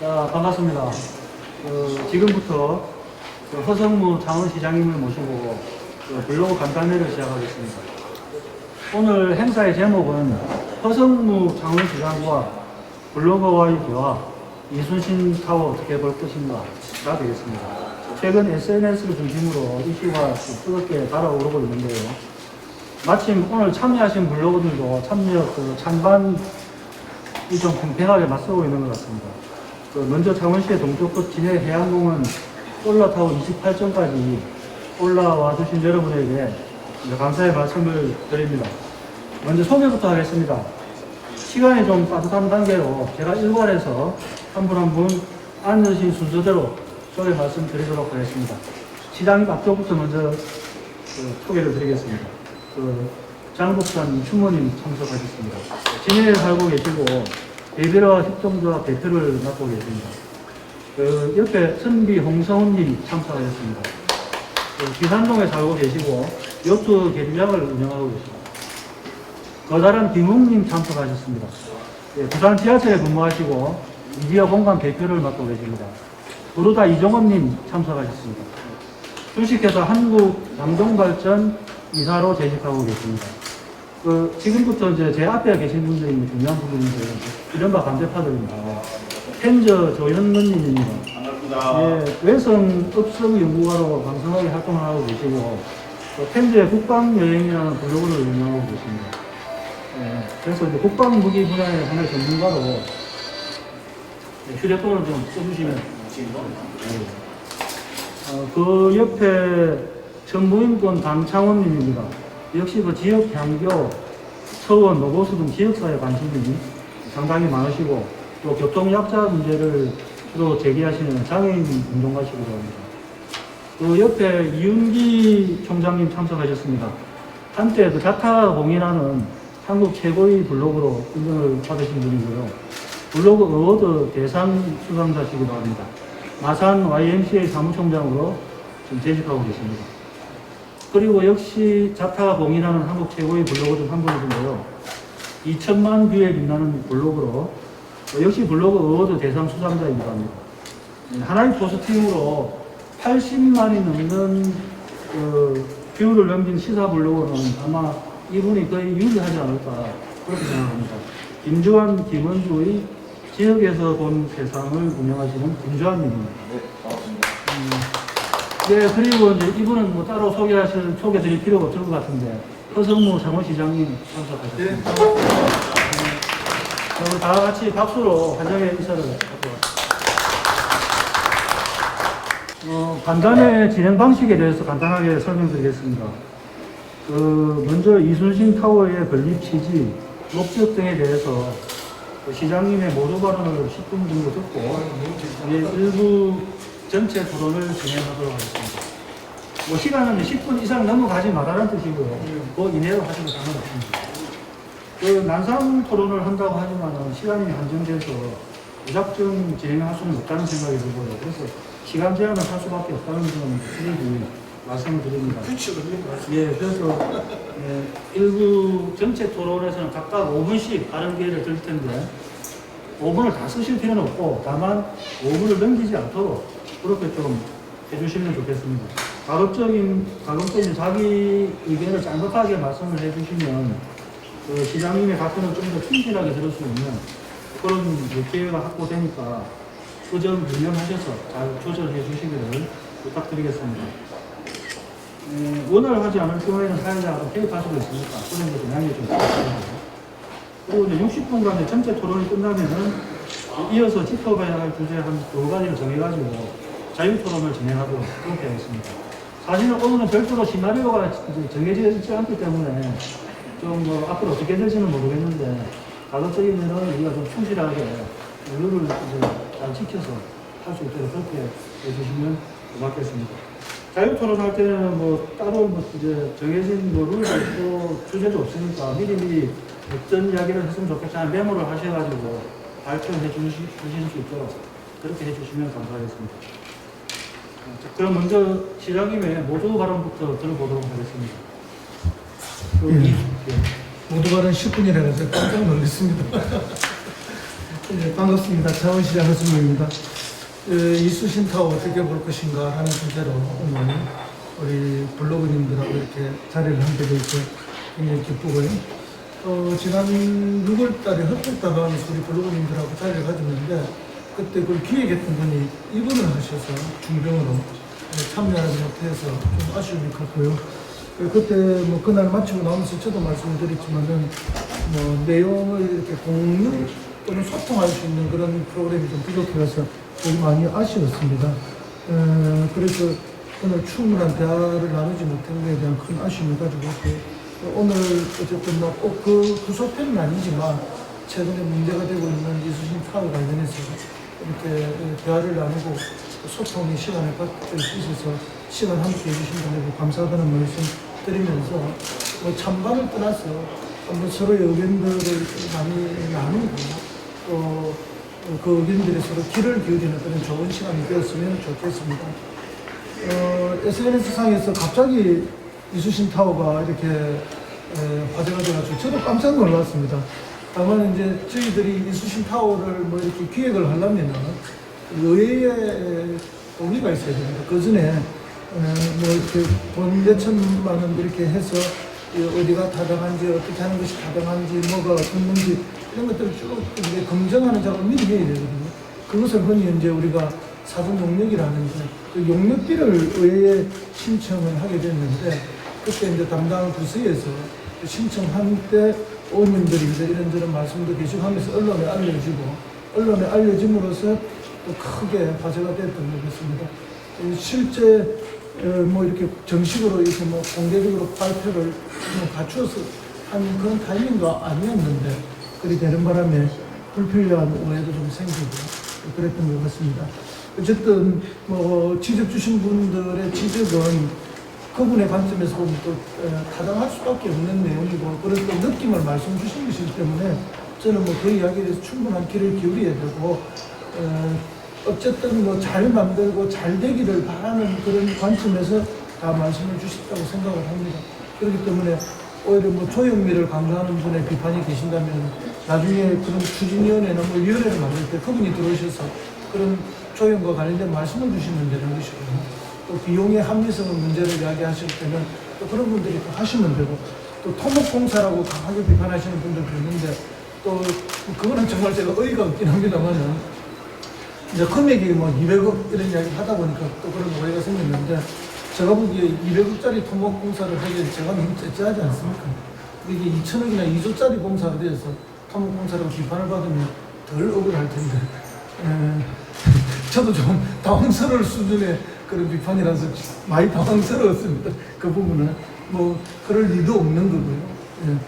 자, 반갑습니다. 지금부터 허성무 창원시장님을 모시고 블로그 간담회를 시작하겠습니다. 오늘 행사의 제목은 허성무 창원시장과 블로거와의 대화, 이순신 타워 어떻게 볼 것인가가 되겠습니다. 최근 SNS를 중심으로 이슈가 뜨겁게 달아오르고 있는데요. 마침 오늘 참여하신 블로거들도 참여 찬반이 좀 팽팽하게 맞서고 있는 것 같습니다. 먼저 창원시의 동쪽끝 진해 해양공원 올라타워 28점까지 올라와 주신 여러분에게 감사의 말씀을 드립니다. 먼저 소개부터 하겠습니다. 시간이 좀 빠듯한 단계로 제가 일괄해서 한 분 한 분 앉으신 순서대로 소개 말씀드리도록 하겠습니다. 시장님 앞쪽부터 먼저 소개를 드리겠습니다. 장복산 추모님 참석하셨습니다. 진해에 살고 계시고 베이베라 협동조합 대표를 맡고 계십니다. 옆에 선비 홍성훈님 참석하셨습니다. 기산동에 살고 계시고 요트 계류장을 운영하고 계십니다. 거다란 김웅님 참석하셨습니다. 부산 지하철에 근무하시고 미디어 공간 대표를 맡고 계십니다. 부르다 이종원님 참석하셨습니다. 주식회사 한국양동발전 이사로 재직하고 계십니다. 지금부터 이제 제 앞에 계신 분들이 중요한 부분인데, 이른바 반대파들입니다. 텐저 조현문님입니다. 반갑습니다. 예, 외성읍성 연구가로 방송하게 활동을 하고 계시고, 텐저의 국방여행이라는 블로그를 운영하고 계십니다. 예, 그래서 이제 국방무기 분야의 하나의 전문가로 휴대폰을 좀 써주시면. 그 옆에 전무인권 강창원님입니다. 역시 지역 향교, 서원, 노고수 등 지역사회 관심이 상당히 많으시고 또 교통약자 문제를 주로 제기하시는 장애인 운동가시기도 합니다. 그 옆에 이윤기 총장님 참석하셨습니다. 한때 자타 공인하는 한국 최고의 블로그로 인정을 받으신 분이고요. 블로그 어워드 대상 수상자시기도 합니다. 마산 YMCA 사무총장으로 지금 재직하고 계십니다. 그리고 역시 자타 공인하는 한국 최고의 블로그 중 한 분이신데요. 2천만 뷰에 빛나는 블로그로 역시 블로그 어워드 대상 수상자이기도 합니다. 하나의 포스팅으로 80만이 넘는 뷰를 넘긴 시사 블로그는 아마 이분이 거의 유리하지 않을까 그렇게 생각합니다. 김주환, 김원주의 지역에서 본 세상을 운영하시는 김주환님입니다. 네, 반갑습니다. 네, 그리고 이제 이분은 뭐 따로 소개드릴 필요가 없을 것 같은데, 허성무 창원시장님 참석하셨습니다. 네, 다 같이 박수로 환영의 인사를 하도록 하겠습니다. 간단히 진행 방식에 대해서 간단하게 설명드리겠습니다. 먼저 이순신 타워의 건립 취지, 목적 등에 대해서 시장님의 모두 발언을 10분 정도 듣고 일부 전체 토론을 진행하도록 하겠습니다. 시간은 10분 이상 넘어가지 말라는 뜻이고요. 그 이내로 하시면 상관없습니다. 난상 토론을 한다고 하지만 시간이 한정돼서 무작정 진행할 수는 없다는 생각이 들고요. 그래서 시간 제한을 할 수밖에 없다는 점은 미리 말씀을 드립니다. 예, 그래서 일부 전체 토론에서는 각각 5분씩 발언 기회를 드릴 텐데 5분을 다 쓰실 필요는 없고 다만 5분을 넘기지 않도록 그렇게 좀 해주시면 좋겠습니다. 가급적인 자기 의견을 짤막하게 말씀을 해주시면 시장님의 답변을 좀 더 충실하게 들을 수 있는 그런 기회가 확보되니까 그 점 유념하셔서 잘 조절해 주시기를 부탁드리겠습니다. 원활하지 않을 경우에는 사연자가 개입할 수도 있으니까 그 정도 좀 양해 좀 부탁드립니다. 그리고 이제 60분간 전체 토론이 끝나면은 이어서 짚어봐야 할 주제 한 2가지를 정해가지고 자유토론을 진행하도록 그렇게 하겠습니다. 사실은 오늘은 별도로 시나리오가 정해져 있지 않기 때문에 좀 앞으로 어떻게 될지는 모르겠는데 가급적이면 우리가 좀 충실하게 룰을 이제 잘 지켜서 할 수 있도록 그렇게 해주시면 고맙겠습니다. 자유토론 할 때는 따로 이제 정해진 룰도 있고 주제도 없으니까 미리 어떤 이야기를 했으면 좋겠다는 메모를 하셔가지고 발표해 주실 수 있도록 그렇게 해주시면 감사하겠습니다. 자, 그럼 먼저 시장님의 모두 발언부터 들어보도록 하겠습니다. 모두 발언 10분이라 해서 깜짝 놀랐습니다. 네, 반갑습니다. 창원시장 허승무입니다. 이수신 타워 어떻게 볼 것인가 하는 주제로 오늘 우리 블로그님들하고 이렇게 자리를 함께 돼서 굉장히 기쁘고요. 지난 6월 달에 흑백다방에서 우리 블로그님들하고 자리를 가졌는데 그때 그걸 기획했던 분이 입원을 하셔서 중병으로 참여하지 못해서 좀 아쉬움이 컸고요. 그때 뭐 그날 마치고 나오면서 저도 말씀을 드렸지만은 뭐 내용을 이렇게 공유 또는 소통할 수 있는 그런 프로그램이 좀 부족해서 되게 많이 아쉬웠습니다. 그래서 오늘 충분한 대화를 나누지 못한 것에 대한 큰 아쉬움을 가지고 있고 오늘 어쨌든 뭐꼭그 구속편은 아니지만 최근에 문제가 되고 있는 이수신 타워 관련해서 이렇게 대화를 나누고 소통의 시간을 갖을 수 있어서 시간 함께 해주신 분들께 감사하다는 말씀 드리면서 뭐 찬반을 떠나서 한번 서로의 의견들을 많이 나누고 또 그 의견들에 서로 귀를 기울이는 그런 좋은 시간이 되었으면 좋겠습니다. SNS상에서 갑자기 이수신 타워가 이렇게 화제가 돼가지고 저도 깜짝 놀랐습니다. 다만 이제 저희들이 이수신 타워를 뭐 이렇게 기획을 하려면 의회에 동의가 있어야 됩니다. 그 전에 뭐 이렇게 돈 몇천만 원 이렇게 해서 어디가 타당한지 어떻게 하는 것이 타당한지 뭐가 어떤지 이런 것들을 쭉 이제 검증하는 작업을 미리 해야 되거든요. 그것을 흔히 이제 우리가 사전 용역이라는데 그 용역비를 의회에 신청을 하게 됐는데 그때 이제 담당 부서에서 신청한 때 의원님들이 이제 이런저런 말씀도 계속 하면서 언론에 알려짐으로써 또 크게 화제가 됐던 것 같습니다. 실제 뭐 이렇게 정식으로 이렇게 뭐 공개적으로 발표를 갖추어서 한 그런 타이밍도 아니었는데 그리 되는 바람에 불필요한 오해도 좀 생기고 그랬던 것 같습니다. 어쨌든 뭐 지적 주신 분들의 지적은 그분의 관점에서 보면 또 타당할 수밖에 없는 내용이고 그런 또 느낌을 말씀 주신 것이기 때문에 저는 뭐 그 이야기에 대해서 충분한 귀를 기울여야 되고 어쨌든 뭐 잘 만들고 잘 되기를 바라는 그런 관점에서 다 말씀을 주셨다고 생각을 합니다. 그렇기 때문에 오히려 뭐 조영미를 강조하는 분의 비판이 계신다면 나중에 그런 추진위원회나 뭐 위원회를 만들 때 그분이 들어오셔서 그런 조영과 관련된 말씀을 주시면 되는 것이고요. 또 비용의 합리성의 문제를 이야기하실 때는 또 그런 분들이 또 하시면 되고 또 토목공사라고 강하게 비판하시는 분들도 있는데 또 그거는 정말 제가 어이가 없긴 합니다만은 이제 금액이 뭐 200억 이런 이야기 하다 보니까 또 그런 오해가 생겼는데 제가 보기에 200억짜리 토목공사를 하기엔 제가 너무 째째하지 않습니까? 이게 2천억이나 2조짜리 공사가 되어서 토목공사라고 비판을 받으면 덜 억울할 텐데 저도 좀 당황스러울 수준의 그런 비판이라서 많이 당황스러웠습니다. 그 부분은 뭐 그럴 리도 없는 거고요.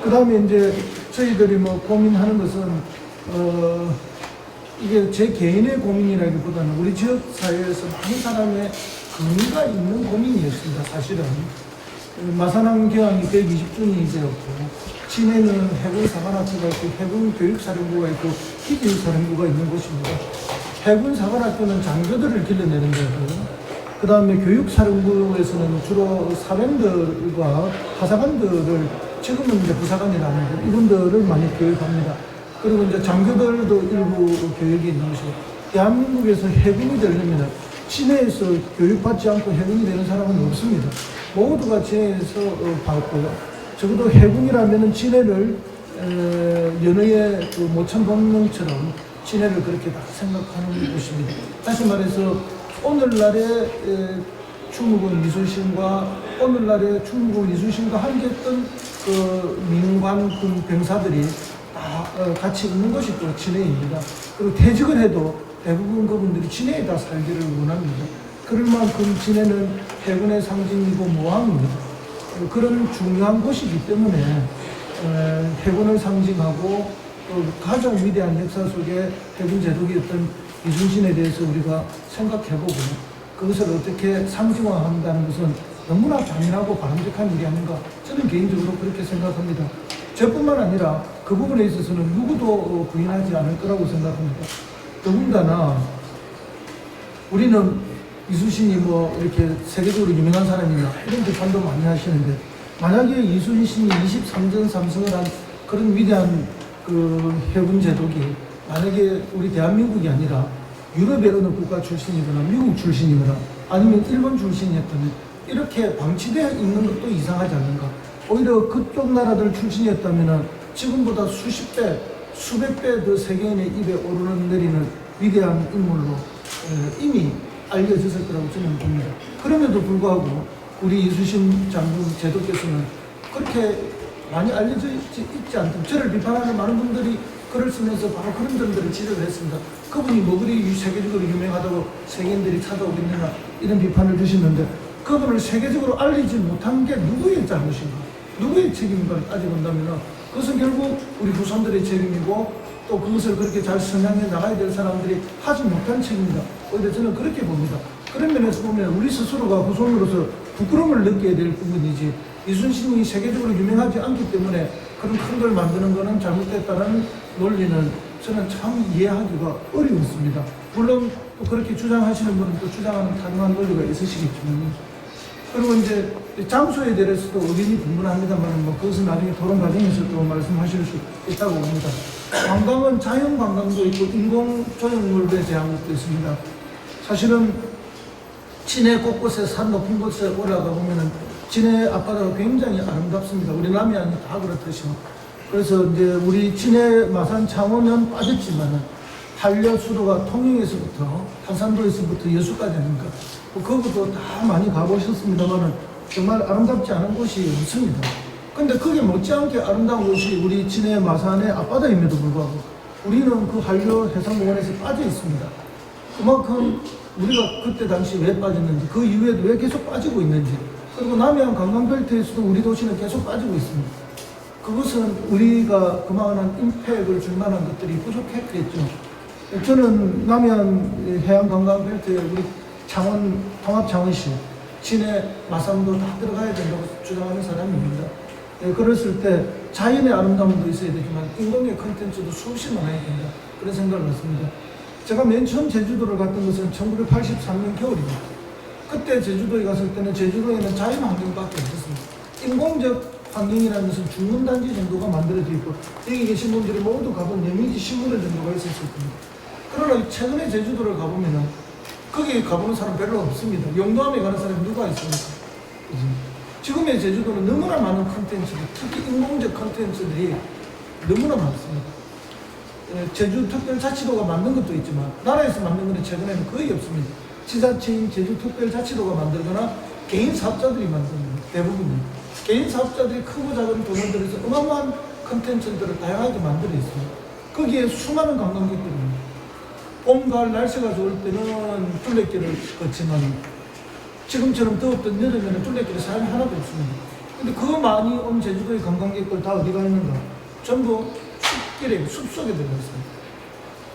그 다음에 이제 저희들이 뭐 고민하는 것은 이게 제 개인의 고민이라기보다는 우리 지역 사회에서 많은 사람의 의미가 있는 고민이었습니다. 사실은 마산항 개항이 120주년이 되었고 진해는 해군 사관학교가 있고 해군 교육사령부가 있고 기지사령부가 있는 곳입니다. 해군 사관학교는 장교들을 길러내는 데고요. 그 다음에 교육사령부에서는 주로 사병들과 하사관들을 지금은 이제 부사관이라는데 이분들을 많이 교육합니다. 그리고 이제 장교들도 일부 교육이 있는 것이고 대한민국에서 해군이 되려면 진해에서 교육받지 않고 해군이 되는 사람은 없습니다. 모두가 진해에서 받고요. 적어도 해군이라면 진해를 연어의 그 모천봉릉처럼 진해를 그렇게 다 생각하는 곳입니다. 다시 말해서 오늘날의 충무공 이수신과 오늘날의 충무공 이수신과 함께했던 그 민관군 병사들이 다 같이 있는 것이 또 진해입니다. 그리고 퇴직을 해도 대부분 그분들이 진해에 다 살기를 원합니다. 그럴 만큼 진해는 해군의 상징이고 모함입니다. 그런 중요한 곳이기 때문에 해군을 상징하고 또 가장 위대한 역사 속에 해군 제독이었던 이순신에 대해서 우리가 생각해보고 그것을 어떻게 상징화한다는 것은 너무나 당연하고 바람직한 일이 아닌가 저는 개인적으로 그렇게 생각합니다. 저뿐만 아니라 그 부분에 있어서는 누구도 부인하지 않을 거라고 생각합니다. 더군다나 우리는 이순신이 뭐 이렇게 세계적으로 유명한 사람이냐 이런 비판도 많이 하시는데 만약에 이순신이 23전 삼승을 한 그런 위대한 그 해군 제독이 만약에 우리 대한민국이 아니라 유럽의 어느 국가 출신이거나 미국 출신이거나 아니면 일본 출신이었다면 이렇게 방치되어 있는 것도 이상하지 않는가. 오히려 그쪽 나라들 출신이었다면 지금보다 수십 배, 수백 배 더 세계인의 입에 오르는 내리는 위대한 인물로 이미 알려졌을 거라고 저는 봅니다. 그럼에도 불구하고 우리 이수신 장군 제독께서는 그렇게 많이 알려져 있지 않다. 저를 비판하는 많은 분들이 글을 쓰면서 바로 그런 점들을 지적을 했습니다. 그분이 뭐 그리 세계적으로 유명하다고 세계인들이 찾아오겠느냐 이런 비판을 주시는데 그분을 세계적으로 알리지 못한 게 누구의 잘못인가? 누구의 책임인가를 따져본다면 그것은 결국 우리 후손들의 책임이고 또 그것을 그렇게 잘 선양해 나가야 될 사람들이 하지 못한 책임이다. 오히려 저는 그렇게 봅니다. 그런 면에서 보면 우리 스스로가 후손으로서 부끄러움을 느껴야 될 부분이지 이순신이 세계적으로 유명하지 않기 때문에 그런 큰 걸 만드는 것은 잘못됐다는 논리는 저는 참 이해하기가 어려웠습니다. 물론 또 그렇게 주장하시는 분은 또 주장하는 다양한 논리가 있으시겠지만 그리고 이제 장소에 대해서도 의견이 분분합니다만 뭐 그것은 나중에 토론 과정에서 또 말씀하실 수 있다고 봅니다. 관광은 자연 관광도 있고 인공 조형물에 대한 것도 있습니다. 사실은 진해 곳곳에 산 높은 곳에 올라가 보면은 진해 앞바다가 굉장히 아름답습니다. 우리 남해안이 다 그렇듯이. 그래서 이제 우리 진해 마산 창원은 빠졌지만은 한려 수도가 통영에서부터 한산도에서부터 여수까지 하니까 그것도 다 많이 가보셨습니다만은 정말 아름답지 않은 곳이 없습니다. 근데 그게 못지않게 아름다운 곳이 우리 진해 마산의 앞바다임에도 불구하고 우리는 그 한려 해상공원에서 빠져 있습니다. 그만큼 우리가 그때 당시 왜 빠졌는지 그 이후에도 왜 계속 빠지고 있는지 그리고 남해안 관광벨트에서도 우리 도시는 계속 빠지고 있습니다. 그것은 우리가 그만한 임팩을 줄 만한 것들이 부족했겠죠. 저는 남해안 해안관광벨트에 우리 창원, 통합창원시, 진해, 마산도 다 들어가야 된다고 주장하는 사람입니다. 그랬을 때 자연의 아름다움도 있어야 되지만 인공의 컨텐츠도 수없이 많아야 된다. 그런 생각을 했습니다. 제가 맨 처음 제주도를 갔던 것은 1983년 겨울입니다. 그때 제주도에 갔을 때는 제주도에는 자연 환경밖에 없었습니다. 인공적 환경이라는 것은 중문단지 정도가 만들어져 있고 여기 계신 분들이 모두 가본 여미지 신문을 정도가 있었을 겁니다. 그러나 최근에 제주도를 가보면은 거기 가보는 사람 별로 없습니다. 용도암에 가는 사람이 누가 있습니까? 지금의 제주도는 너무나 많은 컨텐츠들, 특히 인공적 컨텐츠들이 너무나 많습니다. 제주 특별자치도가 만든 것도 있지만 나라에서 만든 것은 최근에는 거의 없습니다. 지자체인 제주 특별자치도가 만들거나 개인 사업자들이 만듭니다. 대부분은. 개인 사업자들이 크고 작은 돈을 들여서 어마어마한 컨텐츠들을 다양하게 만들어 있습니다. 거기에 수많은 관광객들입니다. 봄, 가을 날씨가 좋을 때는 둘레길을 걷지만 지금처럼 더웠던 여름에는 둘레길에 사람이 하나도 없습니다. 근데 그 많이 온 제주도의 관광객들 다 어디가 있는가? 전부 숲길에, 숲속에 들어갔습니다.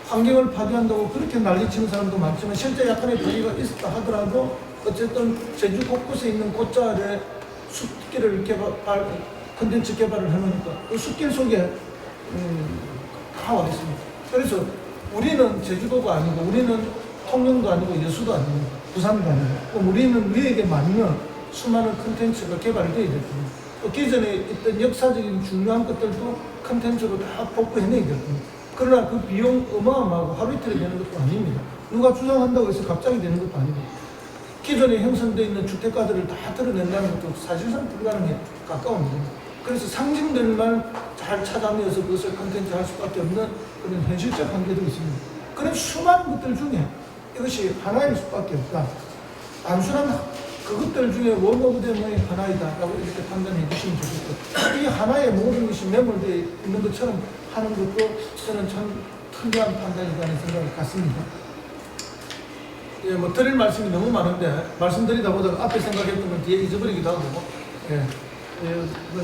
환경을 파괴한다고 그렇게 난리치는 사람도 많지만 실제 약간의 파괴가 있었다 하더라도 어쨌든 제주 곳곳에 있는 곳자리에 숲길을 컨텐츠 개발을 해놓으니까 그 숲길 속에 다 와 있습니다. 그래서 우리는 제주도가 아니고 우리는 통영도 아니고 여수도 아니고 부산도 아니고 그럼 우리는 우리에게 맞는 수많은 컨텐츠가 개발이 되어야 될 겁니다. 또 기존에 있던 역사적인 중요한 것들도 컨텐츠로 다 복구해내야 될 겁니다. 그러나 그 비용 어마어마하고 하루 이틀에 되는 것도 아닙니다. 누가 주장한다고 해서 갑자기 되는 것도 아니고 기존에 형성되어 있는 주택가들을 다 드러낸다는 것도 사실상 불가능에 가까웁니다. 그래서 상징들만 잘 찾아내서 그것을 컨텐츠 할 수밖에 없는 그런 현실적 한계도 있습니다. 그런 수많은 것들 중에 이것이 하나일 수밖에 없다. 단순한 그것들 중에 원 오브 데모의 하나이다라고 이렇게 판단해 주시면 좋겠고 이 하나의 모든 것이 매몰되어 있는 것처럼 하는 것도 저는 참 특이한 판단이라는 생각을 갖습니다. 예, 뭐 드릴 말씀이 너무 많은데 말씀드리다 보다가 앞에 생각했던 건 뒤에 잊어버리기도 하고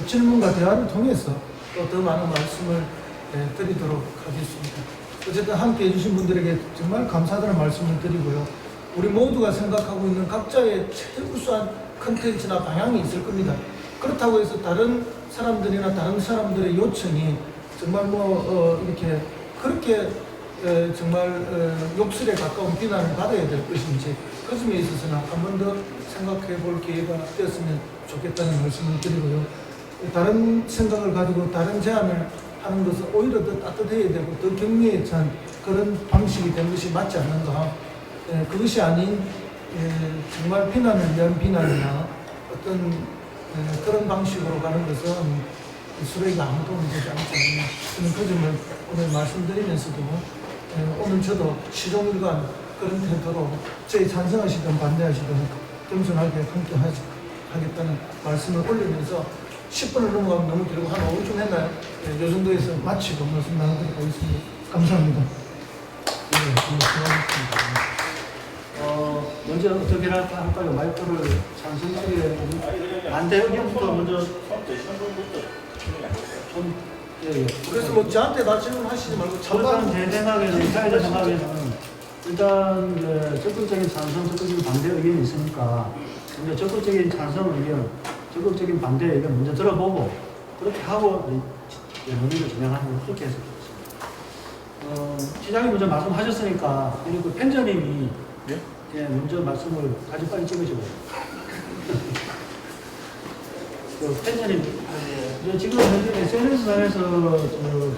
질문과 대화를 통해서 또 더 많은 말씀을 드리도록 하겠습니다. 어쨌든 함께 해주신 분들에게 정말 감사하다는 말씀을 드리고요. 우리 모두가 생각하고 있는 각자의 최우수한 컨텐츠나 방향이 있을 겁니다. 그렇다고 해서 다른 사람들이나 다른 사람들의 요청이 정말 이렇게 그렇게 정말 욕설에 가까운 비난을 받아야 될 것인지 그것에 있어서는 한 번 더 생각해 볼 기회가 되었으면 좋겠다는 말씀을 드리고요. 다른 생각을 가지고 다른 제안을 하는 것은 오히려 더 따뜻해야 되고 더 격려에 찬 그런 방식이 된 것이 맞지 않는가. 그것이 아닌 정말 비난을 위한 비난이나 어떤 그런 방식으로 가는 것은 수백이 아무 도움이 되지 않지 않나. 저는 그 점을 오늘 말씀드리면서도 오늘 저도 시종일관 그런 태도로 저희 찬성하시든 반대하시든 겸손하게 함께 하겠다는 말씀을 올리면서 10분을 넘어가면 너무 길고 한 5분쯤 했나요? 요 정도에서 마치고 말씀 나누도록 하겠습니다. 감사합니다. 네, 수고하셨습니다. 먼저 어떻게 할까요? 마이크를 찬성하게 반대 의견부터 먼저 좀, 예, 예. 그래서 뭐 저한테 다 질문하시지 말고 일단 제 생각에는, 사회자 생각에는 일단 이제 적극적인 찬성, 적극적인 반대 의견이 있으니까 먼저 적극적인 찬성 의견, 적극적인 반대 의견 먼저 들어보고 그렇게 하고 논의를 진행하는 그렇게 해서 좋습니다. 시장님 먼저 말씀하셨으니까 우리 그 펜저님이 예, 먼저 말씀을 아주 빨리 찍으시고 그 펜저님 지금 현재 SNS상에서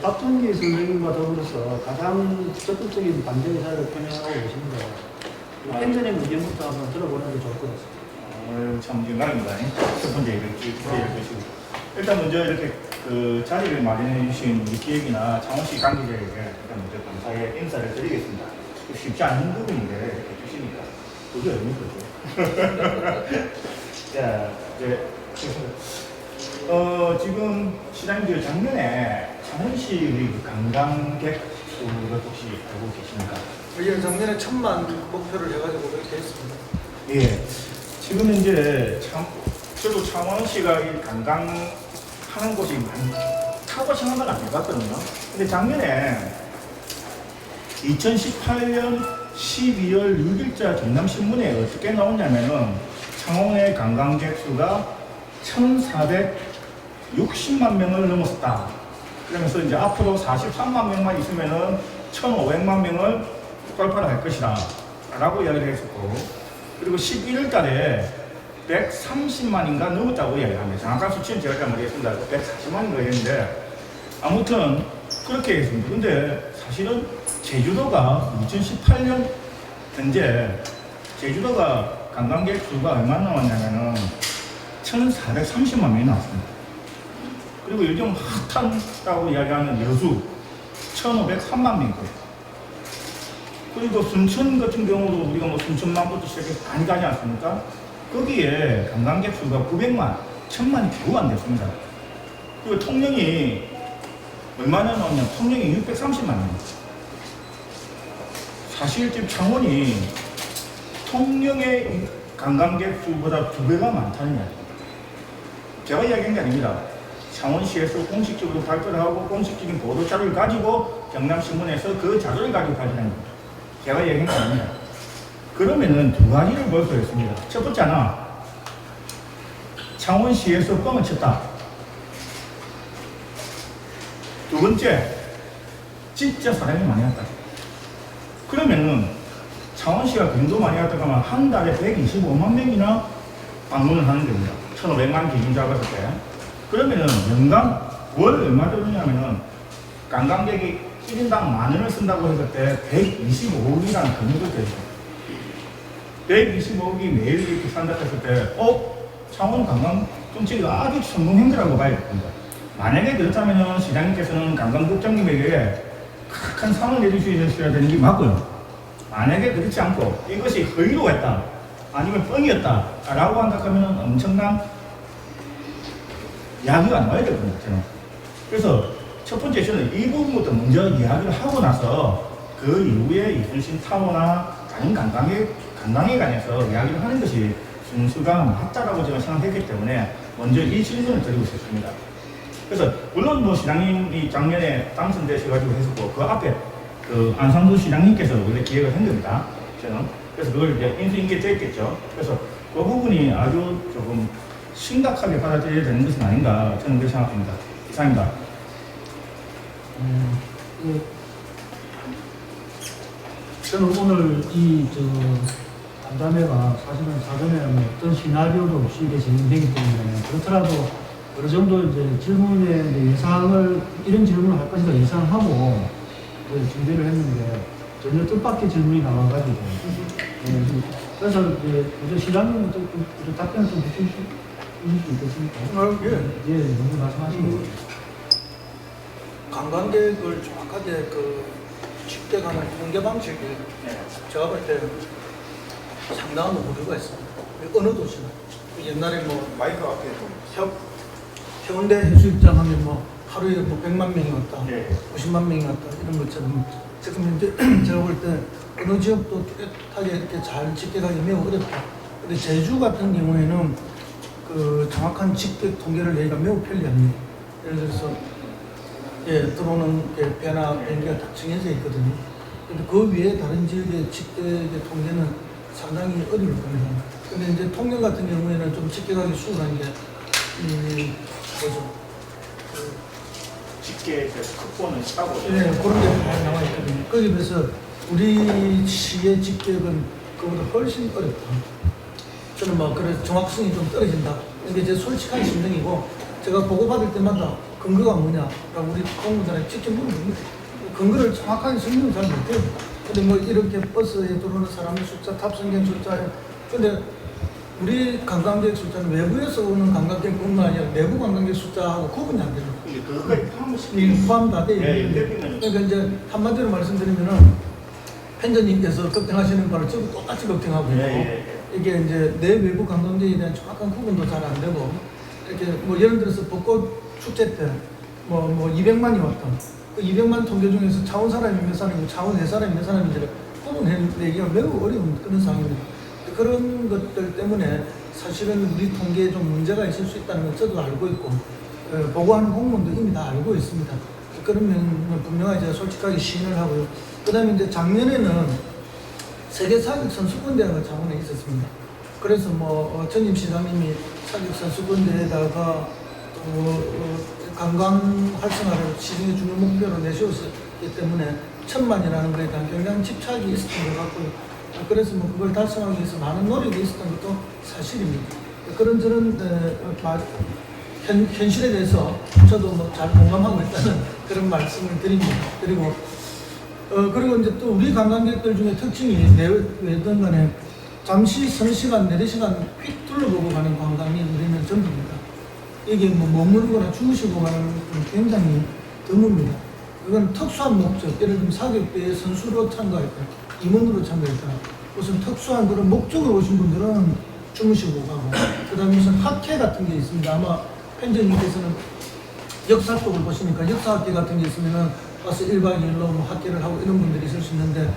박준기 선생님과 더불어서 가장 적극적인 반대 의사를 표명하고 계십니다. 펜저님 의견부터 한번 들어보는 게 좋을 것 같습니다. 참 영광입니다. 첫 번째 이렇게 일단 먼저 이렇게 그 자리를 마련해 주신 우리 기획이나 창원시 관계자에게 일단 먼저 감사의 인사를 드리겠습니다. 쉽지 않은 부분인데 이렇게 주시니까 그게 의미가 죠. 자, 이제 지금 시장님들 작년에 창원시 우리 관광객 수를 혹시 알고 계십니까? 예, 작년에 1000만 목표를 해가지고 그렇게 했습니다. 예. 지금 이제 저도 창원시가 이 관광하는 곳이 많다고 생각은 안 해봤거든요. 근데 작년에 2018년 12월 6일자 경남신문에 어떻게 나오냐면은 창원의 관광객 수가 1,460만 명을 넘었다. 그러면서 이제 앞으로 43만 명만 있으면은 1,500만 명을 돌파를 할 것이다. 라고 이야기를 했었고, 그리고 11월 달에 130만인가 넘었다고 이야기합니다. 정확한 수치는 제가 잘 모르겠습니다. 140만인가 했는데, 아무튼 그렇게 했습니다. 근데 사실은 제주도가 2018년 현재 제주도가 관광객 수가 얼마나 나왔냐면은 1,430만 명이 나왔습니다. 그리고 요즘 핫하다고 이야기하는 여수 1,503만 명이고요. 그리고 순천 같은 경우도 우리가 뭐 순천만부터 시작해서 많이 가지 않습니까? 거기에 관광객 수가 900만, 1000만이 겨우 안 됐습니다. 그리고 통영이 얼마나 나왔냐면 통영이 630만 명. 사실 지금 창원이 통영의 관광객 수보다 2배가 많다는 이야기입니다. 제가 이야기한 게 아닙니다. 창원시에서 공식적으로 발표를 하고 공식적인 보도 자료를 가지고 경남신문에서 그 자료를 가지고 발표한 겁니다. 제가 얘기한 게 아닙니다. 그러면은 두 가지를 볼 수 있습니다. 첫 번째 하나, 창원시에서 뻥을 쳤다. 두 번째, 진짜 사람이 많이 왔다. 그러면은 창원시가 돈도 많이 왔다가 하면 한 달에 125만 명이나 방문을 하는 겁니다. 1,500만 기준 잡았을 때. 그러면은 연간 월 얼마 들었냐면은 관광객이 1인당 10,000원을 쓴다고 했을 때 125억이라는 금액을 대죠. 125억이 매일 이렇게 산다 했을 때, 창원 관광 정책이 아주 성공한 거라고 봐야 됩니다. 만약에 그렇다면 시장님께서는 관광국장님에게 큰 상을 내주셔야 되는 게 맞고요. 만약에 그렇지 않고 이것이 허위로 했다, 아니면 뻥이었다 라고 한다면 엄청난 이야기가 나와야 될 겁니다. 저는. 그래서 첫 번째 저는 이 부분부터 먼저 이야기를 하고 나서 그 이후에 이순신 타워나 다른 관광에 관해서 이야기를 하는 것이 순수가 맞다라고 제가 생각했기 때문에 먼저 이 질문을 드리고 싶습니다. 그래서 물론 뭐 시장님이 작년에 당선되셔가지고 했었고 그 앞에 그 안상수 시장님께서 원래 기획을 한 겁니다. 저는. 그래서 그걸 이제 인수인계됐겠죠. 그래서 그 부분이 아주 조금 심각하게 받아들여야 되는 것은 아닌가 저는 그렇게 생각합니다. 이상입니다. 저는 오늘 이 간담회가 사실은 사전에 어떤 시나리오도 없이 이게 진행되기 때문에 그렇더라도 어느 정도 이제 질문에 이제 예상을, 이런 질문을 할 것이다 예상하고 이제 준비를 했는데 전혀 뜻밖의 질문이 나와가지고. 그래서 이제 시장님은 좀 답변을 좀 해주실 수 있겠습니까? 예. 예, 먼저 말씀하시고. 관광객을 정확하게 집계하는 통계 방식이 제가 볼 때 상당한 오류가 있습니다. 어느 도시나 옛날에 뭐 마이크 앞에 좀. 해운대 해수욕장 하면 뭐 하루에 뭐 100만 명이 왔다, 네. 50만 명이 왔다 이런 것처럼 지금 현재 제가 볼 때 어느 지역도 뚜렷하게 이렇게 잘 집계하기 매우 어렵다. 근데 제주 같은 경우에는 그 정확한 집계 통계를 내기가 매우 편리합니다. 예를 들어서 들어오는 배나 비행기가 다 정해져 있거든요. 근데 그 위에 다른 지역의 집계 통계는 상당히 어려울 겁니다. 근데 이제 통영 같은 경우에는 좀 집계하기 수월한 게 집계 극본은 싸고. 네, 그런 게 다 나와 있거든요. 거기에 비해서 우리 시의 집계는 그보다 훨씬 어렵다. 저는 뭐 그래서 정확성이 좀 떨어진다. 이게 제 솔직한 심정이고 제가 보고받을 때마다 근거가 뭐냐라고 우리 공무원들한테 직접 물어봅니다. 근거를 정확하게 설명을 잘 못해요. 근데 뭐 이렇게 버스에 들어오는 사람의 숫자, 탑승객 숫자, 근데 우리 관광객 숫자는 외부에서 오는 관광객뿐만 아니라 내부 관광객 숫자하고 구분이 안 되죠. 근데 그것까지 포함시키는 포함 다 돼 있는데, 그러니까 이제 한마디로 말씀드리면은 팬저님께서 걱정하시는 바를 저도 똑같이 걱정하고 있고, 이게 이제 내 외부 관광객에 대한 정확한 구분도 잘 안 되고, 이렇게 뭐 예를 들어서 벚꽃 축제 때 뭐 200만이 왔다. 그 200만 통계 중에서 차원 사람이 몇 사람이고 차원 네 사람이 몇 사람인지를 구분해내기가 매우 어려운 그런 상황입니다. 그런 것들 때문에 사실은 우리 통계에 좀 문제가 있을 수 있다는 건 저도 알고 있고, 보고하는 공무원도 이미 다 알고 있습니다. 그런 면은 분명하게 제가 솔직하게 시인을 하고요. 그 다음에 이제 작년에는 세계 사격 선수권대회가 창원에 있었습니다. 그래서 뭐 전임 시장님이 사격 선수권대회에다가 또 관광 활성화를 시중의 중요 목표로 내세웠기 때문에 1000만이라는 것에 대한 굉장한 집착이 있었던 것 같고요. 그래서 뭐 그걸 달성하기 위해서 많은 노력이 있었던 것도 사실입니다. 그런저런 현실에 대해서 저도 뭐 잘 공감하고 있다는 그런 말씀을 드립니다. 그리고 이제 또 우리 관광객들 중에 특징이 왜든 간에 잠시 3시간, 4시간 휙 둘러보고 가는 관광이 우리는 전부입니다. 이게 뭐 머무르거나 주무시고 가는 건 굉장히 드뭅니다. 이건 특수한 목적, 예를 들면 사격대에 선수로 참가했다, 임원으로 참가했다, 무슨 특수한 그런 목적으로 오신 분들은 주무시고 가고, 그 다음에 무슨 학회 같은 게 있습니다. 아마 팬저님께서는 역사 쪽을 보시니까 역사학회 같은 게 있으면은 와서 1박 2일로 뭐 학회를 하고 이런 분들이 있을 수 있는데,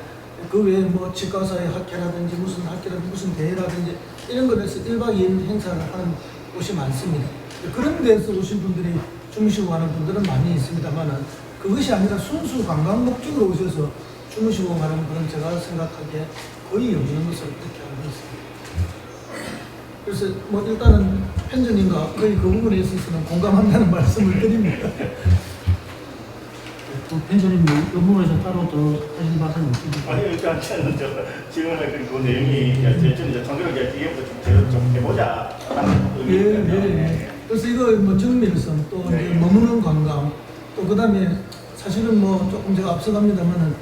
그 외에 뭐 치과사의 학회라든지 무슨 학회라든지 무슨 대회라든지 이런 것에서 1박 2일 행사를 하는 곳이 많습니다. 그런 데서 오신 분들이 주무시고 가는 분들은 많이 있습니다만은, 그것이 아니라 순수 관광 목적으로 오셔서 주무시고 가는 분은 제가 생각하기에 거의 없는 것으로 그렇게 알고 있습니다. 그래서 뭐 일단은 팬저님과 거의 그 부분에 있어서는 공감한다는 말씀을 드립니다. 또 펜션님 이 부분에서 따로 더 하신 말씀이 없습니까? 아니 일단 저는 질문을 그 내용이 저는 통계를 뒤에부터 좀 해보자 하는 의미입니다. 그래서 이거 뭐 정밀성 또 이제 머무는 관광 또 그다음에 사실은 뭐 조금 제가 앞서갑니다만은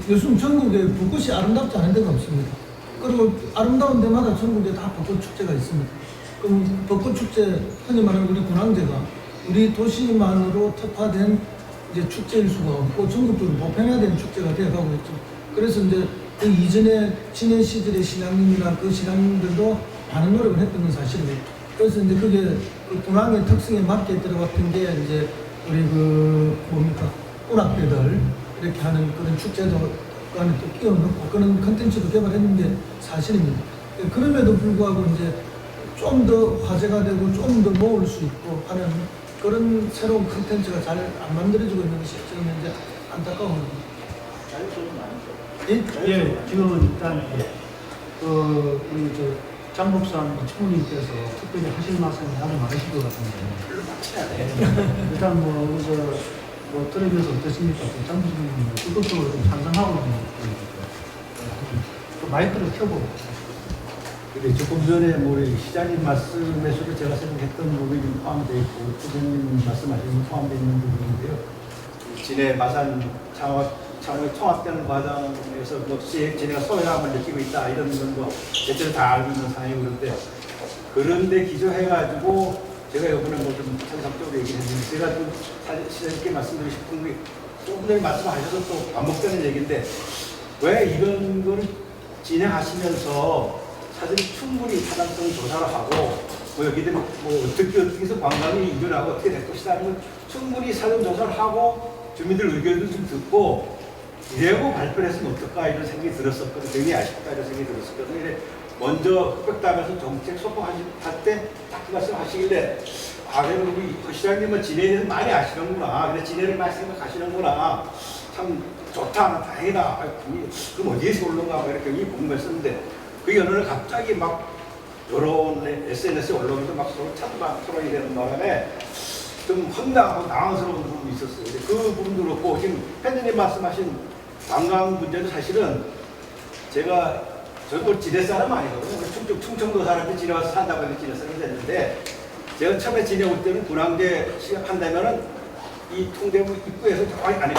요즘 전국에 벚꽃이 아름답지 않은 데가 없습니다. 그리고 아름다운 데마다 전국에 다 벚꽃 축제가 있습니다. 그럼 벚꽃 축제 흔히 말하는 우리 군항제가 우리 도시만으로 특화된 이제 축제일 수가 없고 전국적으로 보편화된 축제가 되어가고 있죠. 그래서 이제 그 이전에 지난 시절의 신앙님이나 그 신앙님들도 많은 노력을 했던 건 사실입니다. 그래서 이제 그게 그 군항의 특성에 맞게 들어갔던 게 이제 우리 그 뭡니까 운악대들 이렇게 하는 그런 축제도 그 안에 또 끼워 넣고 그런 컨텐츠도 개발했는 게 사실입니다. 그럼에도 불구하고 이제 좀 더 화제가 되고 좀 더 모을 수 있고 하는 그런 새로운 컨텐츠가 잘 안 만들어지고 있는 것이 지금 현재 안타까운 겁니다. 예, 지금 일단 우리 장 목사님 총리께서 특별히 하실 말씀이 아주 많으실 것 같은데 일단 뭐 들으면서 어떻습니까? 장 목사님은 적극적으로 좀 찬성하고 좀 마이크를 켜고 근데 조금 전에 우리 시장님 말씀에서도 제가 생각했던 부분이 좀 포함되어 있고 부장님 말씀하신 게 포함되어 있는 부분인데요. 진해 마산 창원 통합되는 과정에서 뭐 진해가 소외감을 느끼고 있다 이런 건뭐 대체로 다 알고 있는 상황이고 그런데 기조해가지고 제가 이번에 뭐좀 천상적으로 얘기를 했는데 제가 좀 시장님께 말씀드리고 싶은 게 조금 전에 말씀하셔서 또 반복되는 얘기인데 왜 이런 거를 진행하시면서 사실 충분히 타당성 조사를 하고 뭐 여기들 뭐 어떻게 해서 관광이 이전하고 어떻게 될 것이다 하는 걸 충분히 사전 조사를 하고 주민들 의견도 좀 듣고 이래고 발표를 했으면 어떨까 이런 생각이 들었었거든요. 굉장히 아쉽다 이런 생각이 들었었거든요. 먼저 흑백담에서 정책 소통할 때 딱 그 말씀 하시길래 그래도 우리 시장님은 진해에 대해서 많이 아시는구나. 그래 진해를 많이 생각하시는구나. 참 좋다, 다행이다. 그럼 어디에서 올라가? 이렇게 굉장히 궁금했었는데 그 연어를 갑자기 막 여러 SNS에 올라오면서 막 서로 찬반 토론이 되는 바람에 좀 황당하고 당황스러운 부분이 있었어요. 근데 그 부분도 그렇고 지금 팬님 말씀하신 관광 문제도 사실은 저도 진해 사람 아니거든요. 충청도 사람이 진해 와서 산다고 해서 진해 사람이 됐는데 제가 처음에 진해 올 때는 군항제 시작한다면은 이 통대문 입구에서 저기 안에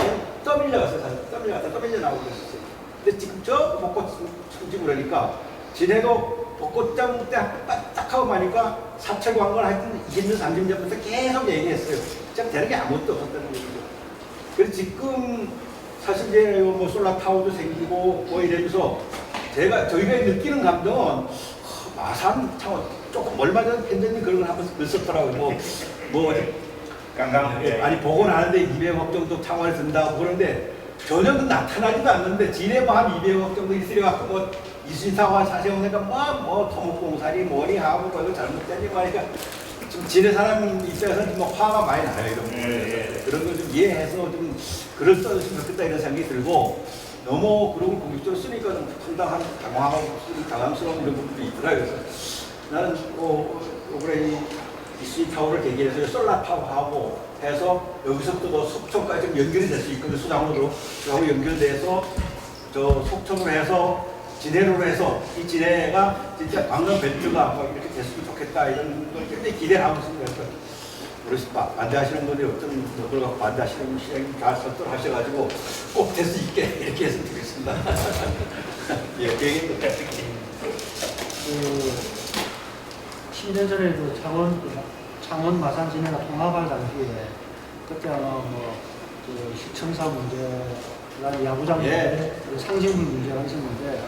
떠밀려갔어요. 사실 떠밀려 나오고 그랬었어요. 근데 지금 저 벚꽃 천지 그러니까 진해도 벚꽃장 때 딱 하고 마니까 사철관광을 하여튼 20년, 30년부터 계속 얘기했어요. 진짜 되는 게 아무것도 없었다는 거죠. 그래서 지금 사실 이제 뭐 솔라타워도 생기고 뭐 이러면서 저희가 느끼는 감정은 마산 창원 조금 얼마 전에 팬들이 그런 걸 한번 썼더라고요. 뭐 강강 아니 보고 나는데 200억 정도 창원에 든다고 그러는데 전혀 나타나지도 않는데 진해 뭐 한 200억 정도 있으려고 뭐 이순사와 사세훈이가 뭐 토목공사리 뭐니 하고 뭐 이거 잘못되니 뭐 하니까 좀 진해 사람 입장에서는 뭐 화가 많이 나요 이런 거. 그런 걸 좀 이해해서 좀 글을 써줬으면 좋겠다 이런 생각이 들고 너무 그런 걸 공격적으로 쓰니까 좀 당황스러운 이런 부분도 있더라고요. 그래서 나는 이번에 이수지 타워를 계기해서 솔라 타워하고 해서 여기서부터 더 속초까지 좀 연결이 될 수 있거든요. 수장으로 연결돼서 저 속초로 해서 진해로 해서 이 진해가 진짜 관광 벨트가 뭐 이렇게 됐으면 좋겠다 이런 걸 굉장히 기대를 하고 있습니다. 그래서 반대하시는 분들이 어떤 그걸 반대하시는 시장님 다 선택하셔가지고 꼭 될 수 있게 이렇게 했으면 좋겠습니다. 예, 계획입니다. 10년 전에도 창원 마산 진해가 통합할 당시에 그때 아마 그 시청사 문제, 그다음에 야구장 문제, 상징물 문제가 있었는데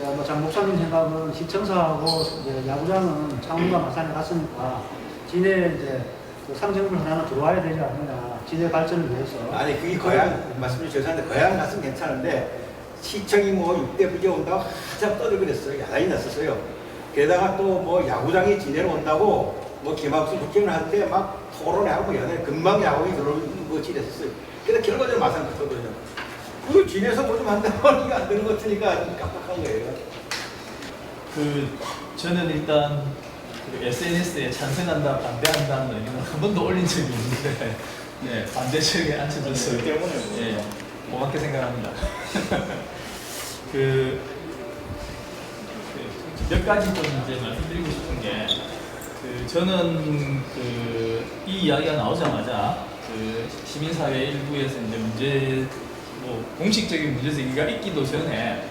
아마 장 목사님 생각은 시청사하고 이제 야구장은 창원과 마산에 갔으니까 진해 이제 그 상징물 하나는 들어와야 되지 않느냐 진해 발전을 위해서. 아니 그게 고향 말씀이 죄송한데 고향 갔으면 괜찮은데 시청이 뭐 6대 부재 온다고 한참 떠들그랬어요. 야단이 났었어요. 게다가 또 뭐 야구장이 진해로 온다고 뭐 김학수 국회의원 하는데 막 토론하고 야단에 금방 야구이 들어오는 거 지냈었어요. 그래서 결과적으로 마산 갔거든요. 그걸 진해서 뭐 좀 한다고 이게 안 되는 것 같으니까 좀 깜빡한 거예요. 저는 일단 SNS에 찬성한다, 반대한다는 의견을 한 번도 올린 적이 없는데 네, 반대쪽에 앉혀졌어요. 때문에 예, 고맙게 생각합니다. 몇 가지 좀 이제 말씀드리고 싶은 게 저는 이 이야기가 나오자마자 시민사회 일부에서 이제 문제 공식적인 문제 제기가 있기도 전에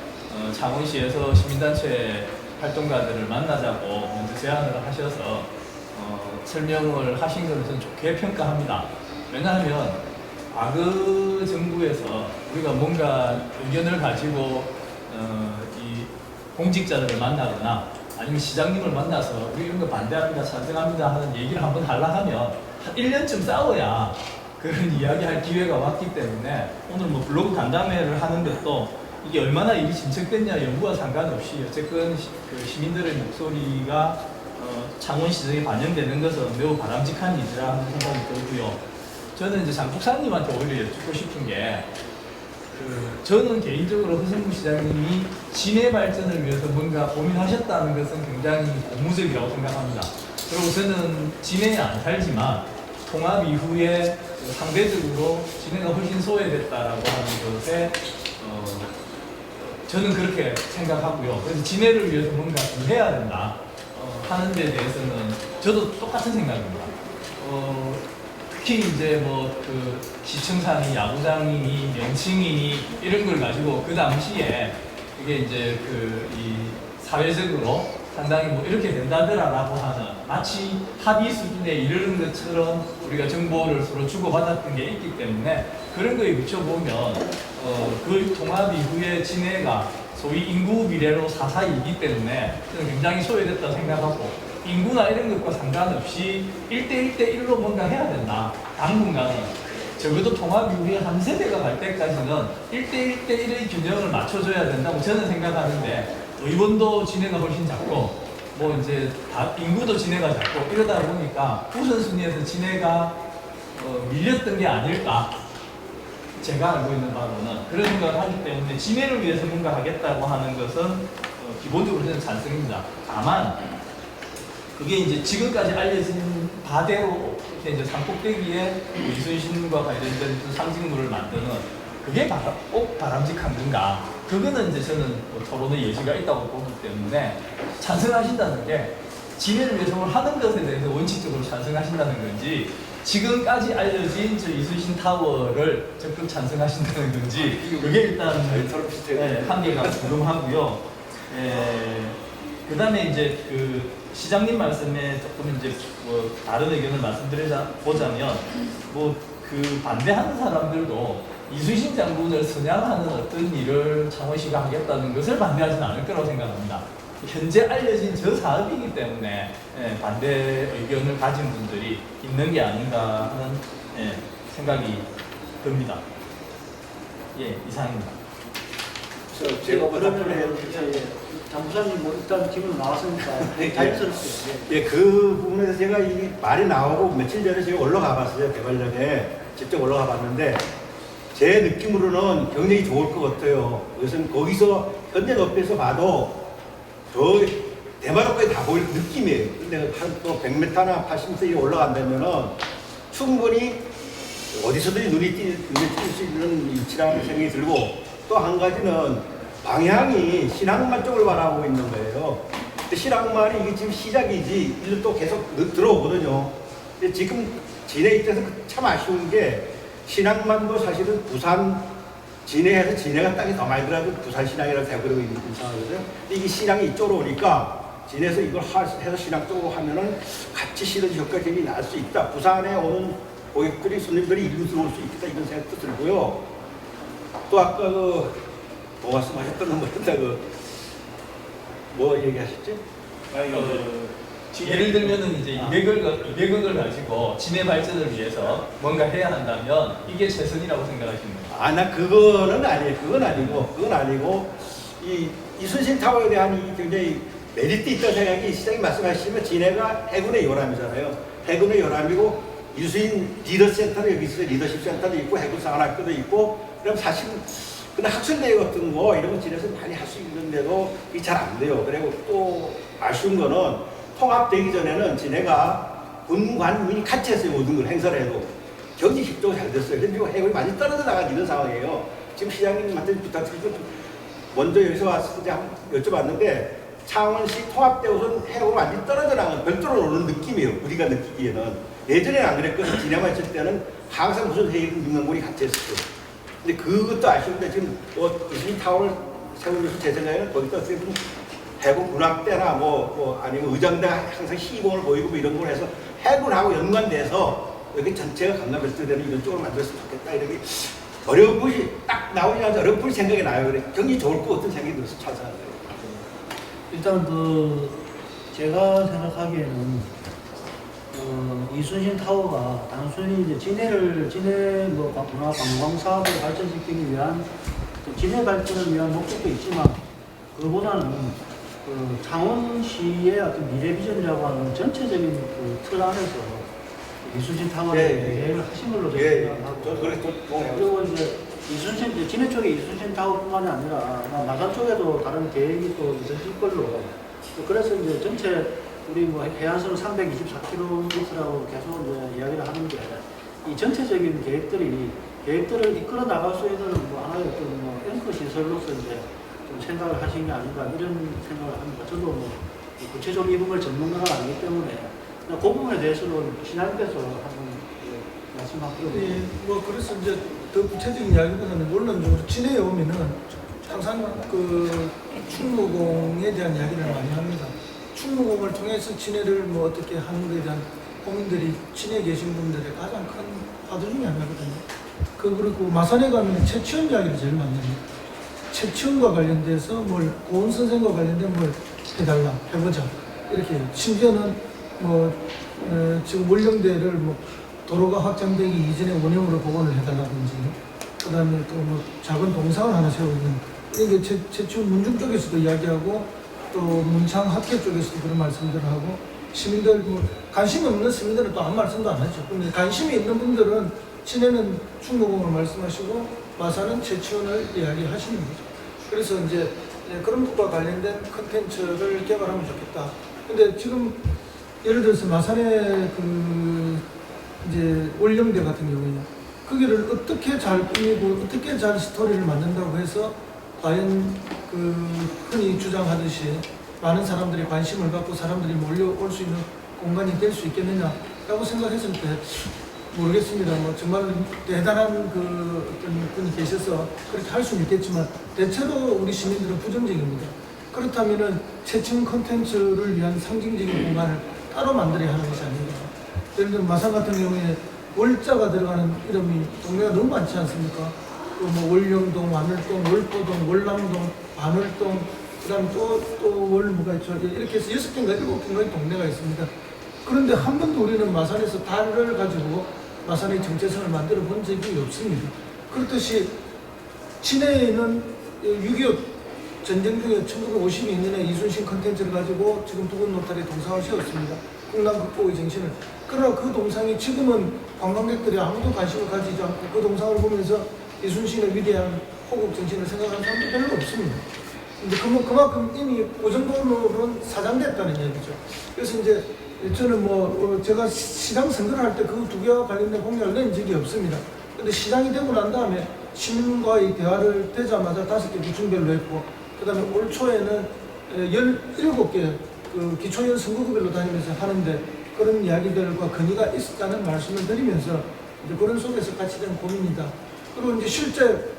창원시에서 시민단체 활동가들을 만나자고 먼저 제안을 하셔서 설명을 하신 것을 저는 좋게 평가합니다. 왜냐하면 과거 정부에서 우리가 뭔가 의견을 가지고 이 공직자들을 만나거나 아니면 시장님을 만나서 우리 이런 거 반대합니다, 찬성합니다 하는 얘기를 한번 하려 하면 한 1년쯤 싸워야 그런 이야기할 기회가 왔기 때문에 오늘 뭐 블로그 간담회를 하는 것도 이게 얼마나 일이 진척됐냐 연구와 상관없이 어쨌든 시민들의 목소리가 창원시정에 반영되는 것은 매우 바람직한 일이라 하는 생각이 들고요. 저는 이제 장 국장님한테 오히려 여쭙고 싶은 게 저는 개인적으로 허성무 시장님이 진해 발전을 위해서 뭔가 고민하셨다는 것은 굉장히 고무적이라고 생각합니다. 그리고 저는 진해에 안 살지만 통합 이후에 상대적으로 진해가 훨씬 소외됐다라고 하는 것에 저는 그렇게 생각하고요. 그래서 진해를 위해서 뭔가 좀 해야 된다 하는 데 대해서는 저도 똑같은 생각입니다. 특히 이제 뭐 그 시청상이 야구장이니 명칭이니 이런 걸 가지고 그 당시에 이게 이제 그 이 사회적으로 상당히 뭐 이렇게 된다더라라고 하는 마치 합의 수준에 이르는 것처럼 우리가 정보를 서로 주고받았던 게 있기 때문에 그런 거에 비춰보면 그 통합 이후에 진해가 소위 인구 비례로 4:4이기 때문에 저는 굉장히 소외됐다 생각하고 인구나 이런 것과 상관없이 1대1대1로 뭔가 해야 된다. 당분간은 적어도 통합 이후에 한 세대가 갈 때까지는 1대1대1의 균형을 맞춰줘야 된다고 저는 생각하는데 의원도 진해가 훨씬 작고 뭐 이제 다 인구도 진해가 작고 이러다 보니까 우선순위에서 진해가 밀렸던 게 아닐까 제가 알고 있는 바로는 그런 생각을 하기 때문에 진해를 위해서 뭔가 하겠다고 하는 것은 기본적으로 저는 찬성입니다. 다만 그게 이제 지금까지 알려진 바대로 이렇게 이제 산꼭대기에 이순신과 관련된 상징물을 만드는 그게 꼭 바람직한 건가? 그거는 이제 저는 뭐 토론의 여지가 있다고 보기 때문에 찬성하신다는 게 진해를 위해서 뭘 하는 것에 대해서 원칙적으로 찬성하신다는 건지 지금까지 알려진 저 이순신 타워를 적극 찬성하신다는 건지 그게 일단 한계가 궁금하고요. 그 다음에 이제 그 시장님 말씀에 조금 이제 뭐 다른 의견을 말씀드리자면 뭐 그 반대하는 사람들도 이순신 장군을 선양하는 어떤 일을 창원시가 하겠다는 것을 반대하지는 않을 거라고 생각합니다. 현재 알려진 저 사업이기 때문에 반대 의견을 가진 분들이 있는 게 아닌가 하는 생각이 듭니다. 이상입니다. 제가 그러면 장부사님 뭐 일단 질문 나왔으니까 자연스럽게 그 부분에 대해서 제가 이 말이 나오고 며칠 전에 제가 올라가 봤어요. 개발역에 직접 올라가 봤는데 제 느낌으로는 굉장히 좋을 것 같아요. 그것은 거기서 현재 높이에서 봐도 저 대마도까지 다 보일 느낌이에요. 근데 또 100m나 80m 올라간다면은 충분히 어디서든지 눈이 띌 수 있는 위치라는 생각이 들고 또 한 가지는 방향이 신항만 쪽을 바라보고 있는 거예요. 근데 신항만이 이게 지금 시작이지 일로 또 계속 들어오거든요. 근데 지금 진해 입장에서 참 아쉬운 게 신항만도 사실은 부산 진해에서 진해가 땅이 더 많이 들어가고 부산 신항이라고 되어버리고 있는 상황이거든요. 근데 이게 신항이 이쪽으로 오니까 진해에서 이걸 해서 신항 쪽으로 하면은 같이 시너지 효과가 굉장히 날 수 있다. 부산에 오는 고객들이 손님들이 일로 들어올 수 있겠다 이런 생각도 들고요. 또 아까 뭐 말씀하셨던 건 뭐 얘기하셨지? 예를 들면은 이제 200억을 가지고 진해 발전을 위해서 뭔가 해야 한다면 이게 최선이라고 생각하시는 거예요? 나 그거는 아니에요. 그건 아니고 이 이순신 타워에 대한 이 굉장히 메리트 있다는 생각이 시장님 말씀하시면 진해가 해군의 요람이잖아요. 해군의 요람이고 이순신 리더센터도 여기 있어요. 리더십 센터도 있고 해군 사관학교도 있고 그럼 사실 근데 학술대회 같은 거 이런 거 진해서 많이 할 수 있는데도 이게 잘 안 돼요. 그리고 또 아쉬운 거는 통합되기 전에는 진해가 군관민이 같이 했어요. 모든 걸 행사를 해도 경제 협조가 잘 됐어요. 근데 해군이 많이 떨어져 나간 이런 상황이에요. 지금 시장님한테 부탁드리고 먼저 여기서 와서 이제 한번 여쭤봤는데 창원시 통합되고선 해군이 완전히 떨어져 나간 별도로 오는 느낌이에요. 우리가 느끼기에는 예전에는 안 그랬거든요. 진해만 있을 때는 항상 무슨 회의든 민간군이 같이 했었어요. 근데 그것도 아쉬운데 지금 이순신 타워를 세우면서 제 생각에는 거기다 어떻게 보면 해군 군악대나 뭐 아니면 의장대가 항상 시범을 보이고 뭐 이런 걸 해서 해군하고 연관돼서 여기 전체가 강남별도되는 이런 쪽으로 만들었으면 좋겠다 이렇게 어려운 분이 딱 나오자마자 어려운 분이 생각이 나요. 그래 굉장히 좋을 것 같은 생각이 들어서 찬성하는 거예요. 일단 제가 생각하기에는 이순신 타워가 단순히 이제 진해 뭐 관광 사업을 발전시키기 위한 진해 발전을 위한 목적도 있지만 그보다는 창원시의 어떤 미래 비전이라고 하는 전체적인 틀 안에서 이순신 타워를 계획을 하신 걸로 저는 생각하고 그리고 이제 진해 쪽에 이순신 타워뿐만이 아니라 마산 쪽에도 다른 계획이 또 있으실 걸로 그래서 이제 전체 우리 뭐 해안선 324km라고 계속 이제 이야기를 하는데 이 전체적인 계획들을 이끌어 나갈 수 있는 뭐 하나의 어떤 앵커 시설로서 이제 좀 생각을 하신 게 아닌가 이런 생각을 합니다. 저도 뭐 구체적으로 이 부분을 전문가가 아니기 때문에 그 부분에 대해서는 시장님께서 한번 말씀하도록. 예, 뭐 그래서 이제 더 구체적인 이야기보다는 물론 진해에 오면은 항상 그 충무공에 대한 이야기를 많이 합니다. 충무공을 통해서 진해를 뭐 어떻게 하는 것에 대한 고민들이 진해에 계신 분들의 가장 큰 화두 중에 하나거든요. 그리고 마산에 가면 최치원 이야기를 제일 많이 합니다. 최치원과 관련돼서 고은 선생과 관련된 뭘 해달라, 해보자. 이렇게 심지어는 지금 월령대를 도로가 확장되기 이전에 원형으로 복원을 해달라든지, 그 다음에 또 작은 동상을 하나 세우는, 이게 최치원 문중 쪽에서도 이야기하고, 또 문창 학회 쪽에서도 그런 말씀들을 하고, 시민들, 관심 없는 시민들은 또 아무 말씀도 안 하죠. 근데 관심이 있는 분들은 진해는 충무공을 말씀하시고, 마산은 최치원을 이야기하시는 거죠. 그래서 이제 그런 것과 관련된 컨텐츠를 개발하면 좋겠다. 근데 지금 예를 들어서 마산의 이제 월령대 같은 경우에는 거기를 어떻게 잘 꾸미고 어떻게 잘 스토리를 만든다고 해서 과연 흔히 주장하듯이 많은 사람들이 관심을 갖고 사람들이 몰려올 수 있는 공간이 될 수 있겠느냐라고 생각했을 때 모르겠습니다. 정말 대단한 어떤 분이 계셔서 그렇게 할 수는 있겠지만 대체로 우리 시민들은 부정적입니다. 그렇다면은 최치원 콘텐츠를 위한 상징적인 공간을 따로 만들어야 하는 것이 아닌가. 예를 들면 마산 같은 경우에 월자가 들어가는 이름이 동네가 너무 많지 않습니까? 월령동, 마늘동, 월포동, 월남동, 반월동, 그 다음에 또 월무가 있죠. 이렇게 해서 6개인가 7개인가 동네가 있습니다. 그런데 한 번도 우리는 마산에서 달을 가지고 마산의 정체성을 만들어 본 적이 없습니다. 그렇듯이 진해에는 6.25 전쟁 중에 1952년에 이순신 컨텐츠를 가지고 지금 두근 노탈에 동상을 세웠습니다. 국난 극복의 정신을. 그러나 그 동상이 지금은 관광객들이 아무도 관심을 가지지 않고 그 동상을 보면서 이순신의 위대한 호국 정신을 생각하는 사람도 별로 없습니다. 근데 그만큼 이미 그 정도로는 사장됐다는 얘기죠. 그래서 이제 저는 제가 시장 선거를 할 때 그 두 개와 관련된 공약을 낸 적이 없습니다. 근데 시장이 되고 난 다음에 시민과의 대화를 되자마자 5개 구청별로 했고, 그 다음에 올 초에는 17개 기초연 선거구별로 다니면서 하는데 그런 이야기들과 건의가 있었다는 말씀을 드리면서 이제 그런 속에서 같이 된 고민이다. 그리고 이제 실제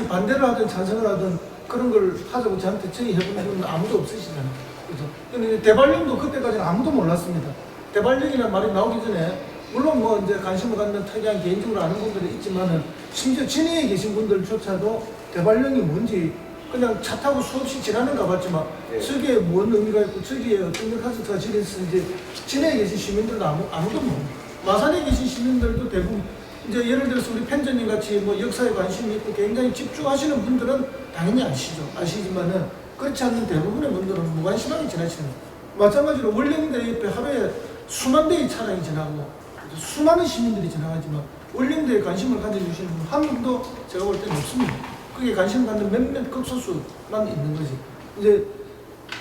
반대를 하든 찬성을 하든 그런 걸 하자고 저한테 제의해본 분은 아무도 없으시잖아요. 그죠? 근데 대발령도 그때까지는 아무도 몰랐습니다. 대발령이라는 말이 나오기 전에 물론 이제 관심을 갖는 특이한 개인적으로 아는 분들이 있지만은 심지어 진해에 계신 분들조차도 대발령이 뭔지 그냥 차 타고 수없이 지나는 가봤지만 저기에 뭔 의미가 있고 저기에 어떤 카스트가 지냈는지 진해에 계신 시민들도 아무도 모릅니다. 마산에 계신 시민들도 대부분 이제 예를 들어서 우리 펜저님 같이 역사에 관심이 있고 굉장히 집중하시는 분들은 당연히 아시지만은 그렇지 않는 대부분의 분들은 무관심하게 지나시는 거예요. 마찬가지로 월령대 옆에 하루에 수만 대의 차량이 지나고 수많은 시민들이 지나가지만 월령대에 관심을 가져주시는 분 한 분도 제가 볼 때는 없습니다. 그게 관심 갖는 몇몇 극소수만 있는 거지. 이제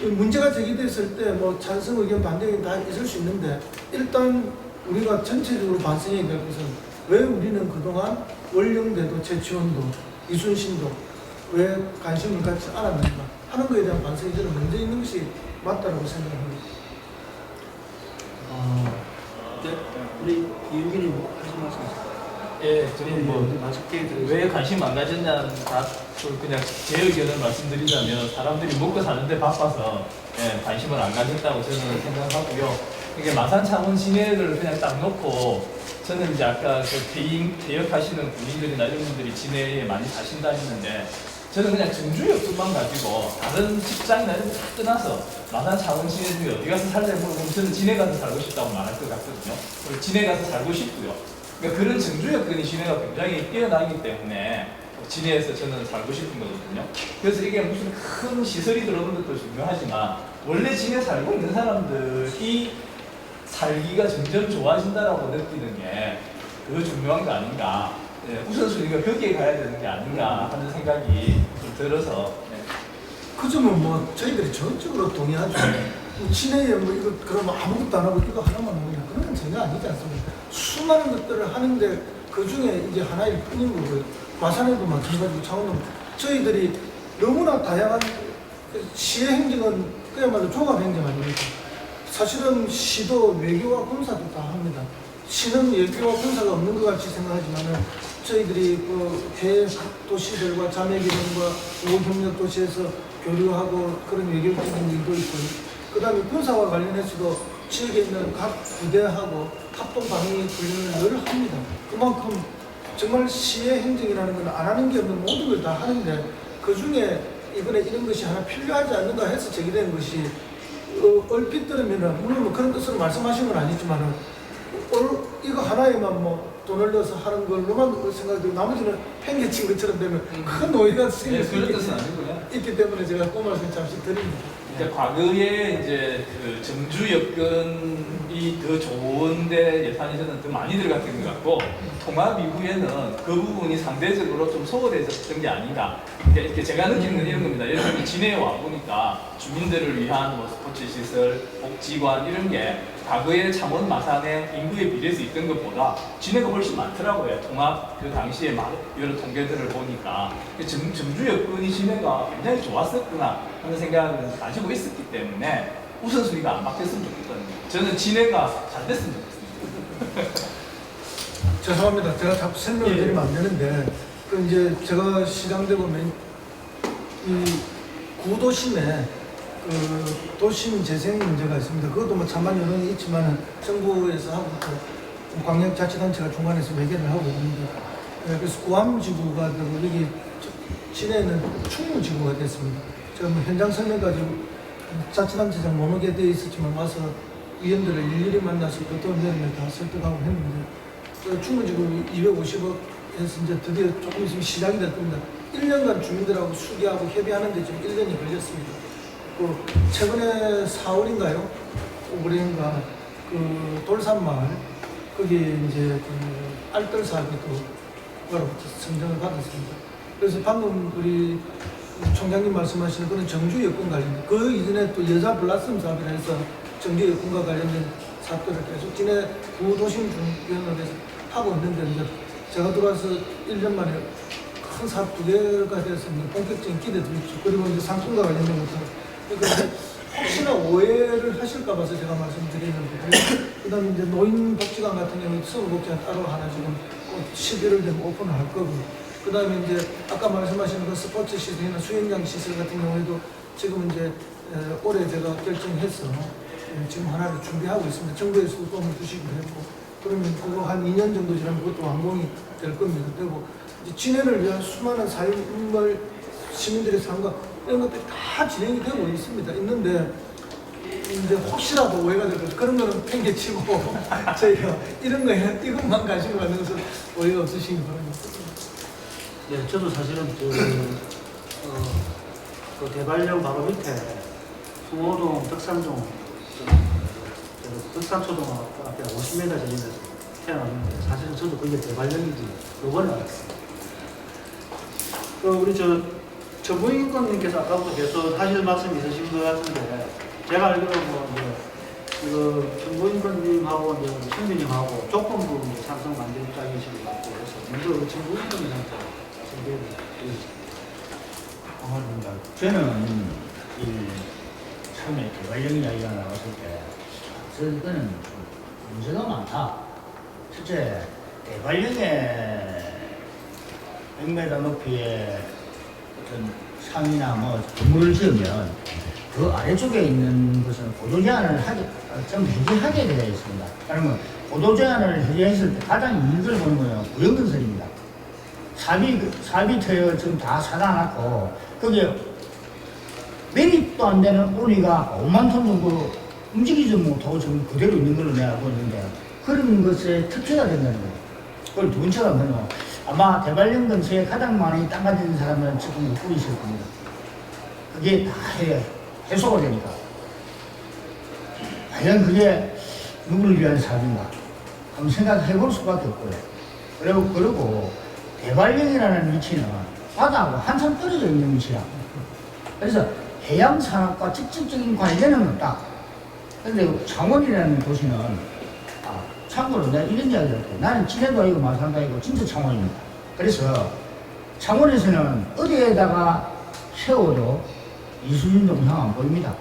문제가 제기됐을 때 찬성 의견, 반대 의견 다 있을 수 있는데 일단 우리가 전체적으로 반성해야 될 것은 왜 우리는 그동안 월령대도 최치원도 이순신도 왜 관심을 갖지 않았는가 하는 것에 대한 반성이 저는 먼저 있는 것이 맞다고 생각합니다. 우리 이유기님 하신 말씀 있어요? 예, 저는 왜 관심 안 가졌냐는 답을 그냥 제 의견을 말씀드리자면 사람들이 먹고 사는데 바빠서 관심을 안 가졌다고 저는 생각하고요. 이게 마산 창원 진해를 그냥 딱 놓고 저는 이제 아까 개역하시는 군인들이나 이런 분들이 진해에 많이 사신다 했는데 저는 그냥 정주역만 가지고 다른 직장이나 이런 거 다 떠나서 마산 창원 진해 중에 어디 가서 살려고 그러면 저는 진해 가서 살고 싶다고 말할 것 같거든요. 그리고 진해 가서 살고 싶고요. 그러니까 그런 정주역근이 진해가 굉장히 뛰어나기 때문에 진해에서 저는 살고 싶은 거거든요. 그래서 이게 무슨 큰 시설이 들어오는 것도 중요하지만 원래 진해 살고 있는 사람들이 살기가 점점 좋아진다라고 느끼는 게 더 중요한 거 아닌가. 우선순위가 거기에 가야 되는 게 아닌가 하는 생각이 좀 들어서. 그 점은 저희들이 전적으로 동의하죠. 진해에 이거 그러면 아무것도 안 하고 이거 하나만 하냐 그런 건 전혀 아니지 않습니까? 수많은 것들을 하는데 그 중에 이제 하나일 뿐인 거고요. 마산에도 마찬가지고 창원도 저희들이 너무나 다양한 시의 행정은 그야말로 종합 행정 아닙니까? 사실은 시도 외교와 군사도 다 합니다. 시는 외교와 군사가 없는 것 같이 생각하지만은 저희들이 그 해외 도시들과 자매기능과 우호협력 도시에서 교류하고 그런 외교 기능들도 있고, 그 다음에 군사와 관련해서도 지역에 있는 각 부대하고 합동 방위 훈련을 늘 합니다. 그만큼 정말 시의 행정이라는 건 안 하는 게 없는 모든 걸 다 하는데, 그 중에 이번에 이런 것이 하나 필요하지 않는가 해서 제기된 것이 얼핏 들으면은, 물론 뭐 그런 뜻으로 말씀하신 건 아니지만은 이거 하나에만 뭐 돈을 넣어서 하는 걸로만 생각되고 나머지는 팽개친 것처럼 되면 큰 오해가 생길 수 그런 뜻은 아니고요. 있기 때문에 제가 그 말씀 잠시 드립니다. 이제 과거에 이제 그 정주 여건이 더 좋은데 예산이 저는 더 많이 들어갔던 것 같고, 통합 이후에는 그 부분이 상대적으로 좀 소홀해졌던 게 아닌가. 이렇게 제가 느끼는 건 이런 겁니다. 예를 들면 진해에 와 보니까 주민들을 위한 뭐 스포츠 시설, 복지관 이런 게 과거에 창원 마산의 인구에 비례해서 있던 것보다 진해가 훨씬 많더라고요. 통합 그 당시에 여러 통계들을 보니까 정주 여건이 진해가 굉장히 좋았었구나 하는 생각을 가지고 있었기 때문에 우선순위가 안 바뀌었으면 좋겠거든요. 저는 진해가 잘 됐으면 좋겠습니다. 죄송합니다. 제가 자꾸 설명을 드리면 안 되는데, 그 이제 제가 시장대 보면 이 구도심에 그 도심 재생 문제가 있습니다. 그것도 뭐 찬반 여론이 있지만은 정부에서 하고 또 광역자치단체가 중간에서 매개를 하고 있는데, 그래서 구암지구가 되고 여기 진해는 충무지구가 됐습니다. 제가 뭐 현장 설명까지 자치단체장 못 오게 되어 있었지만 와서 위원들을 일일이 만나서 어떤 내용을 다 설득하고 했는데, 충무지구 250억에서 이제 드디어 조금 있으면 시작이 될 겁니다. 1년간 주민들하고 수기하고 협의하는데 지금 1년이 걸렸습니다. 그 최근에 4월인가요? 5월인가 그 돌산마을 거기 이제 그 알뜰 사업이 또 선정을 받았습니다. 그래서 방금 우리 총장님 말씀하시는 그런 정주 여건 관련, 그 이전에 또 여자 블라썸 사업이라 해서 정주 여건과 관련된 사업들을 계속 진해 구도심 중위원회에서 하고 있는데, 이제 제가 들어와서 1년 만에 큰 사업 2개가 돼서 본격적인 기대도 있죠. 그리고 이제 상품과 관련된 것도. 그러니까 혹시나 오해를 하실까 봐서 제가 말씀드리는 거고요. 그 다음에 이제 노인복지관 같은 경우에 서울복지관 따로 하나 지금 11월 되면 오픈을 할 거고, 그 다음에 이제 아까 말씀하신 그 스포츠 시설이나 수영장 시설 같은 경우에도 지금 이제 올해 제가 결정해서 지금 하나를 준비하고 있습니다. 정부에서도 도움을 주시기로 했고, 그러면 그거 한 2년 정도 지나면 그것도 완공이 될 겁니다. 그리고 이제 진해를 위한 수많은 삶을 시민들의 삶과 이런 것들이 다 진행이 되고 있습니다. 있는데 이제 혹시라도 오해가 될 것, 그런 거는 팽개치고 저희가 이런 거에 이것만 가지고 가는 것은 오해가 없으시기 바랍니다. 네, 저도 사실은 그 대관령 바로 밑에 송호동, 덕산동, 덕산초등학교 앞에 50m 전인데서 태어났는데, 사실은 저도 그게 대관령인지 요번에 알았어요. 우리 전무인권님께서 아까부터 계속 하실 말씀이 있으신 것 같은데, 제가 알기로 뭐 이거 전무인권님하고 신비님하고 조건부 찬성 반대 입장이신 것 같고, 그래서 먼저 전무인권님한테 소개를 드리겠습니다. 고맙습니다. 저는 처음에 개발령 이야기가 나왔을 때 저는 문제가 많다. 첫째, 개발령에 100m 높이의 어떤 상이나 뭐 건물을 지으면 그 아래쪽에 있는 것은 고도 제한을 좀 해제하게 되어 있습니다. 그러면 고도 제한을 해제했을 때 가장 이익을 보는 거는 구형건설입니다. 사비터에 지금 다 사다놨고, 거기에 매립도 안 되는 오리가 5만 톤 정도 움직이지 못하고 지금 그대로 있는 걸로 내가 알고 있는데, 그런 것에 특혜가 된다는 거예요. 그걸 두 번째가 뭐냐면, 아마 대관령 근처에 가장 많이 땅 가진 사람은 지금 못 보이실 겁니다. 그게 다 해소가 되니까. 과연 그게 누구를 위한 사업인가? 한번 생각해 볼 수밖에 없고요. 그리고 대관령이라는 위치는 바다하고 한참 떨어져 있는 위치라. 그래서 해양 산업과 직접적인 관련은 없다. 그런데 창원이라는 도시는, 참고로 내가 이런 이야기를 할게. 나는 진해도 아니고 마산도 아니고 진짜 창원입니다. 그래서 창원에서는 어디에다가 세워도 이수진 동상 안 보입니다.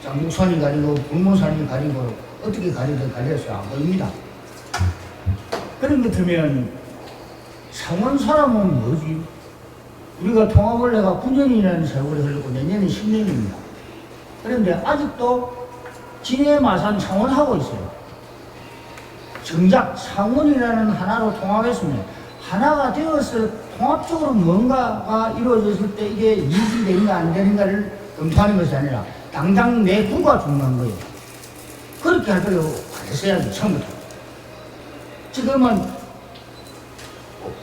장목산이 가리고 불모산이 가리고 어떻게 가리든 가려서 안 보입니다. 그런 것 같으면 상원 사람은 뭐지? 우리가 통합을 내가 9년이라는 세월이 흘렀고 내년이 10년입니다. 그런데 아직도 진해 마산 창원하고 있어요. 정작 창원이라는 하나로 통합했으면 하나가 되어서 통합적으로 뭔가가 이루어졌을 때 이게 이익이 되는가 안 되는가를 검토하는 것이 아니라 당장 내 구가 중요한 거예요. 그렇게 할 거라고 했어야지 처음부터. 지금은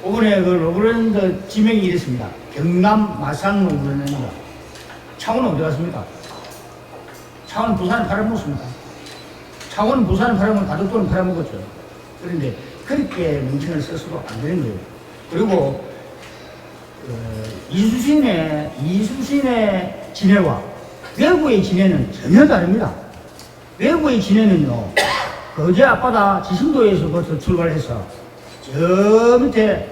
이번에 그 로브랜드 지명이 이랬습니다. 경남 마산 로브랜드가 창원은 어디 갔습니까? 창원은 부산에 팔아먹었습니까? 창원은 부산에 팔아먹은 가덕도는 팔아먹었죠. 그런데 그렇게 명칭을 써서도 안 되는 거예요. 그리고 이수신의 진해와 외구의 진해는 전혀 다릅니다. 외구의 진해는요, 거제 앞바다 지심도에서부터 출발해서 저 밑에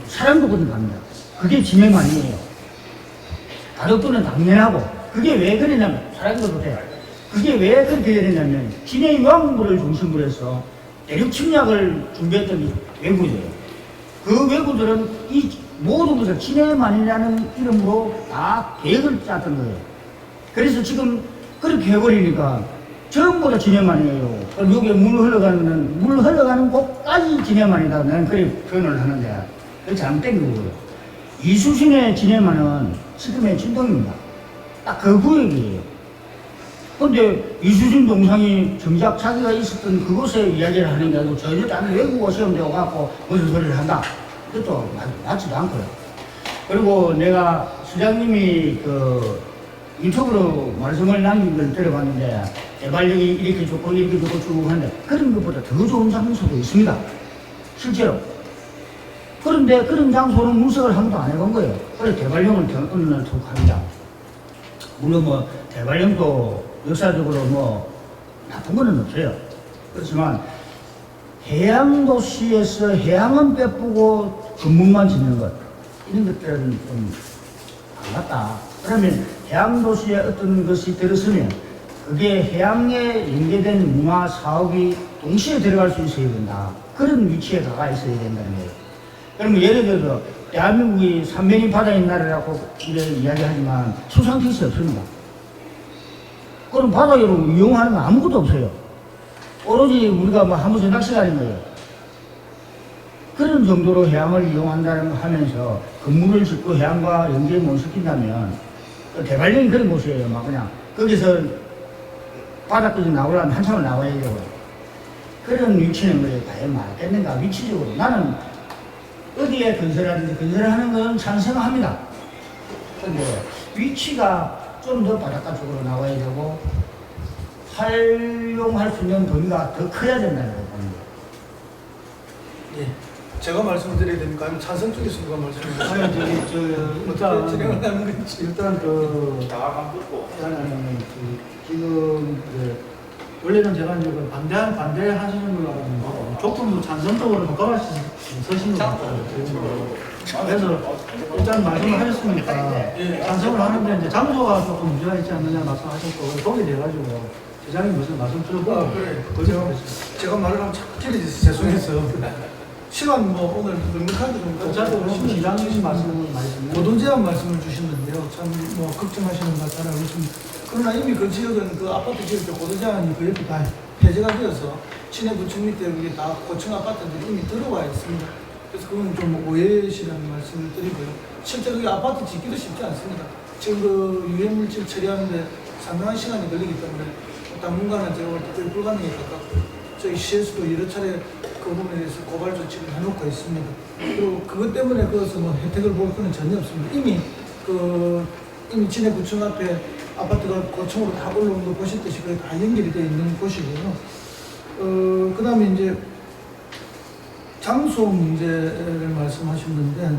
사랑도까지 갑니다. 그게 진해만이에요. 가덕도는 당연하고, 그게 왜 그러냐면, 사랑도도 돼. 그게 왜 그렇게 되느냐면, 진해 유황물을 중심으로 해서 대륙 침략을 준비했던 외구들이에요. 그 외구들은 이 모든 것을 진해만이라는 이름으로 다 계획을 짰던 거예요. 그래서 지금 그렇게 해버리니까 전부 다 진해만이에요. 여기에 물 흘러가는 곳까지 진해만이다. 나는 그렇게 표현을 하는데, 그게 잘못된 거고요. 이수신의 진해만은 지금의 진동입니다. 딱 그 구역이에요. 근데 이수신 동상이 정작 자기가 있었던 그곳에 이야기를 하는 게 아니고 전혀 다른 외국어 시험대 와갖고 무슨 소리를 한다. 그것도 맞지도 않고요. 그리고 내가 수장님이 그 유튜브로 말씀을 남긴 걸 들어봤는데 대발력이 이렇게 좋고 이렇게 좋고 쭉 하는데 그런 것보다 더 좋은 장소도 있습니다. 실제로. 그런데 그런 장소는 물색을 한 번도 안 해본 거예요. 그래서 대발령을 어느 날 툭 합니다. 물론 뭐 대발령도 역사적으로 뭐 나쁜 거는 없어요. 그렇지만 해양도시에서 해양은 빼쁘고 건물만 짓는 것 이런 것들은 좀 안 맞다. 그러면 해양도시에 어떤 것이 들어서면 그게 해양에 연계된 문화 사업이 동시에 들어갈 수 있어야 된다. 그런 위치에 가가 있어야 된다는 거예요. 그러면 예를 들어서 대한민국이 삼면이 바다인 나라라고 이야기하지만 수상티시 없습니다. 그럼 바다로 이용하는 건 아무것도 없어요. 오로지 우리가 뭐 하면서 낚시가 아닌 거예요. 그런 정도로 해양을 이용한다는 거 하면서 건물을 짓고 해양과 연계 못 시킨다면 대발령이 그런 곳이에요. 막 그냥 거기서 바닥까지 나오려면 한참을 나와야 되고 그런 위치는 거예요. 과연 맞겠는가 위치적으로 나는 어디에 건설하든지 건설하는 건 찬성합니다. 근데 위치가 좀 더 바닷가 쪽으로 나와야 되고 활용할 수 있는 범위가 더 커야 된다는 겁니다. 예. 제가 말씀을 드려야 됩니까? 아니면 찬성 쪽에서 누가 말씀을 일단 진행을 하는 건지. 일단 다가만 듣고 지금 원래는 제가 이제 반대하시는 걸로 알고 있는데 조금 찬성적으로 서시는 것 같아요. 그래서 일단 말씀을 하셨으니까 찬성을 하는데 이제 장소가 조금 문제가 있지 않느냐 말씀하셨고 거기에 대해 가지고 시장님 무슨 말씀 들어보고 제가 말을 하면 자꾸 길어져서 죄송해서 시간 뭐 오늘 넉넉하게 좀 어차피 시장님 말씀을 많이 듣는 노동제한 말씀을 주셨는데요. 참 뭐 걱정하시는 것 잘 알고 있습니다. 그러나 이미 그 지역은 그 아파트 지역 때 고도제한이 그 옆에 다 폐쇄가 되어서 시내구청 밑에 그게 다 고층 아파트들이 이미 들어와 있습니다. 그래서 그건 좀 오해시라는 말씀을 드리고요. 실제 그게 아파트 짓기도 쉽지 않습니다. 지금 그 유해물질 처리하는데 상당한 시간이 걸리기 때문에 당분간은 제가 볼 때 거의 불가능에 가깝고 저희 시에서도 여러 차례 그 부분에 대해서 고발 조치를 해놓고 있습니다. 그리고 그것 때문에 거기서 뭐 혜택을 볼 거는 전혀 없습니다. 이미 진해구청 앞에 아파트가 고층으로 다 올라온 거 보셨듯이 거의 다 연결이 되어 있는 곳이고요. 그 다음에 이제 장소 문제를 말씀하셨는데,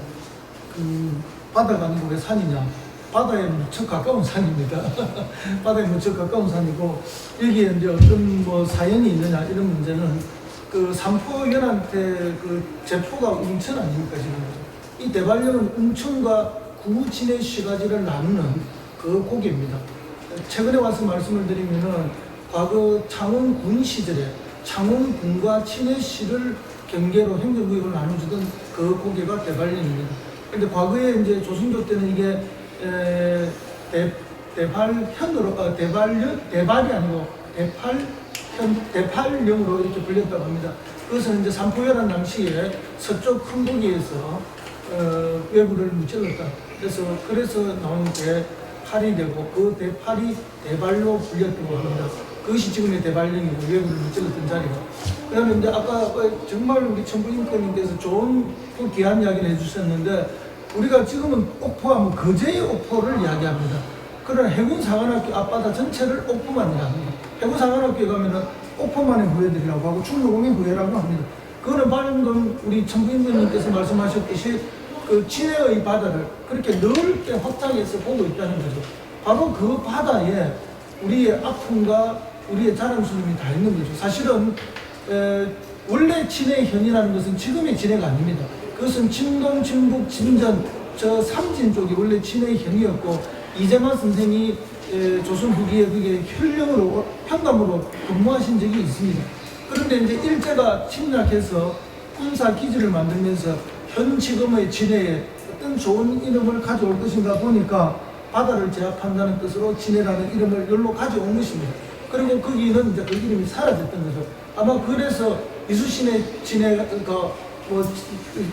바다가 아니고 왜 산이냐. 바다에 무척 가까운 산입니다. 바다에 무척 가까운 산이고, 여기에 이제 어떤 뭐 사연이 있느냐, 이런 문제는 그 삼포 연한테 그 제포가 인천 아닙니까, 지금. 이 대관령은 웅천과 구진의 시가지를 나누는 그 고개입니다. 최근에 와서 말씀을 드리면은 과거 창원군 시절에 창원군과 친해시를 경계로 행정구역을 나눠주던 그 고개가 대관령입니다. 근데 과거에 이제 조선조 때는 이게 대발현으로 대발이 아니고 대팔령으로 이렇게 불렸다고 합니다. 그것은 이제 삼포열한 당시에 서쪽 큰고개에서 외부를 무찔렀다. 그래서 나온 대팔이 되고 그 대팔이 대발로 불렸다고 합니다. 그것이 지금의 대발령이고 외부를 무찔렀던 자리가. 그다음에 이제 아까 정말 우리 천부인권님께서 좋은 그 귀한 이야기를 해주셨는데 우리가 지금은 옥포하면 거제의 옥포를 이야기합니다. 그러나 해군사관학교 앞바다 전체를 옥포만 이야기합니다. 해군사관학교에 가면은 옥포만의 후예들이라고 하고 충무공의 후예라고 합니다. 그거는 방금 우리 천부인권님께서 말씀하셨듯이 그 진해의 바다를 그렇게 넓게 확장해서 보고 있다는 거죠. 바로 그 바다에 우리의 아픔과 우리의 자랑스러움이 다 있는 거죠. 사실은 원래 진해현이라는 것은 지금의 진해가 아닙니다. 그것은 진동, 진북, 진전 저 삼진 쪽이 원래 진해현이었고 이재만 선생이 조선 후기에 그게 현감으로 근무하신 적이 있습니다. 그런데 이제 일제가 침략해서 군사 기지를 만들면서 현 지금의 진해에 어떤 좋은 이름을 가져올 것인가 보니까 바다를 제압한다는 뜻으로 진해라는 이름을 여기로 가져온 것입니다. 그리고 거기는 이제 그 이름이 사라졌던 거죠. 아마 그래서 이수신의 진해가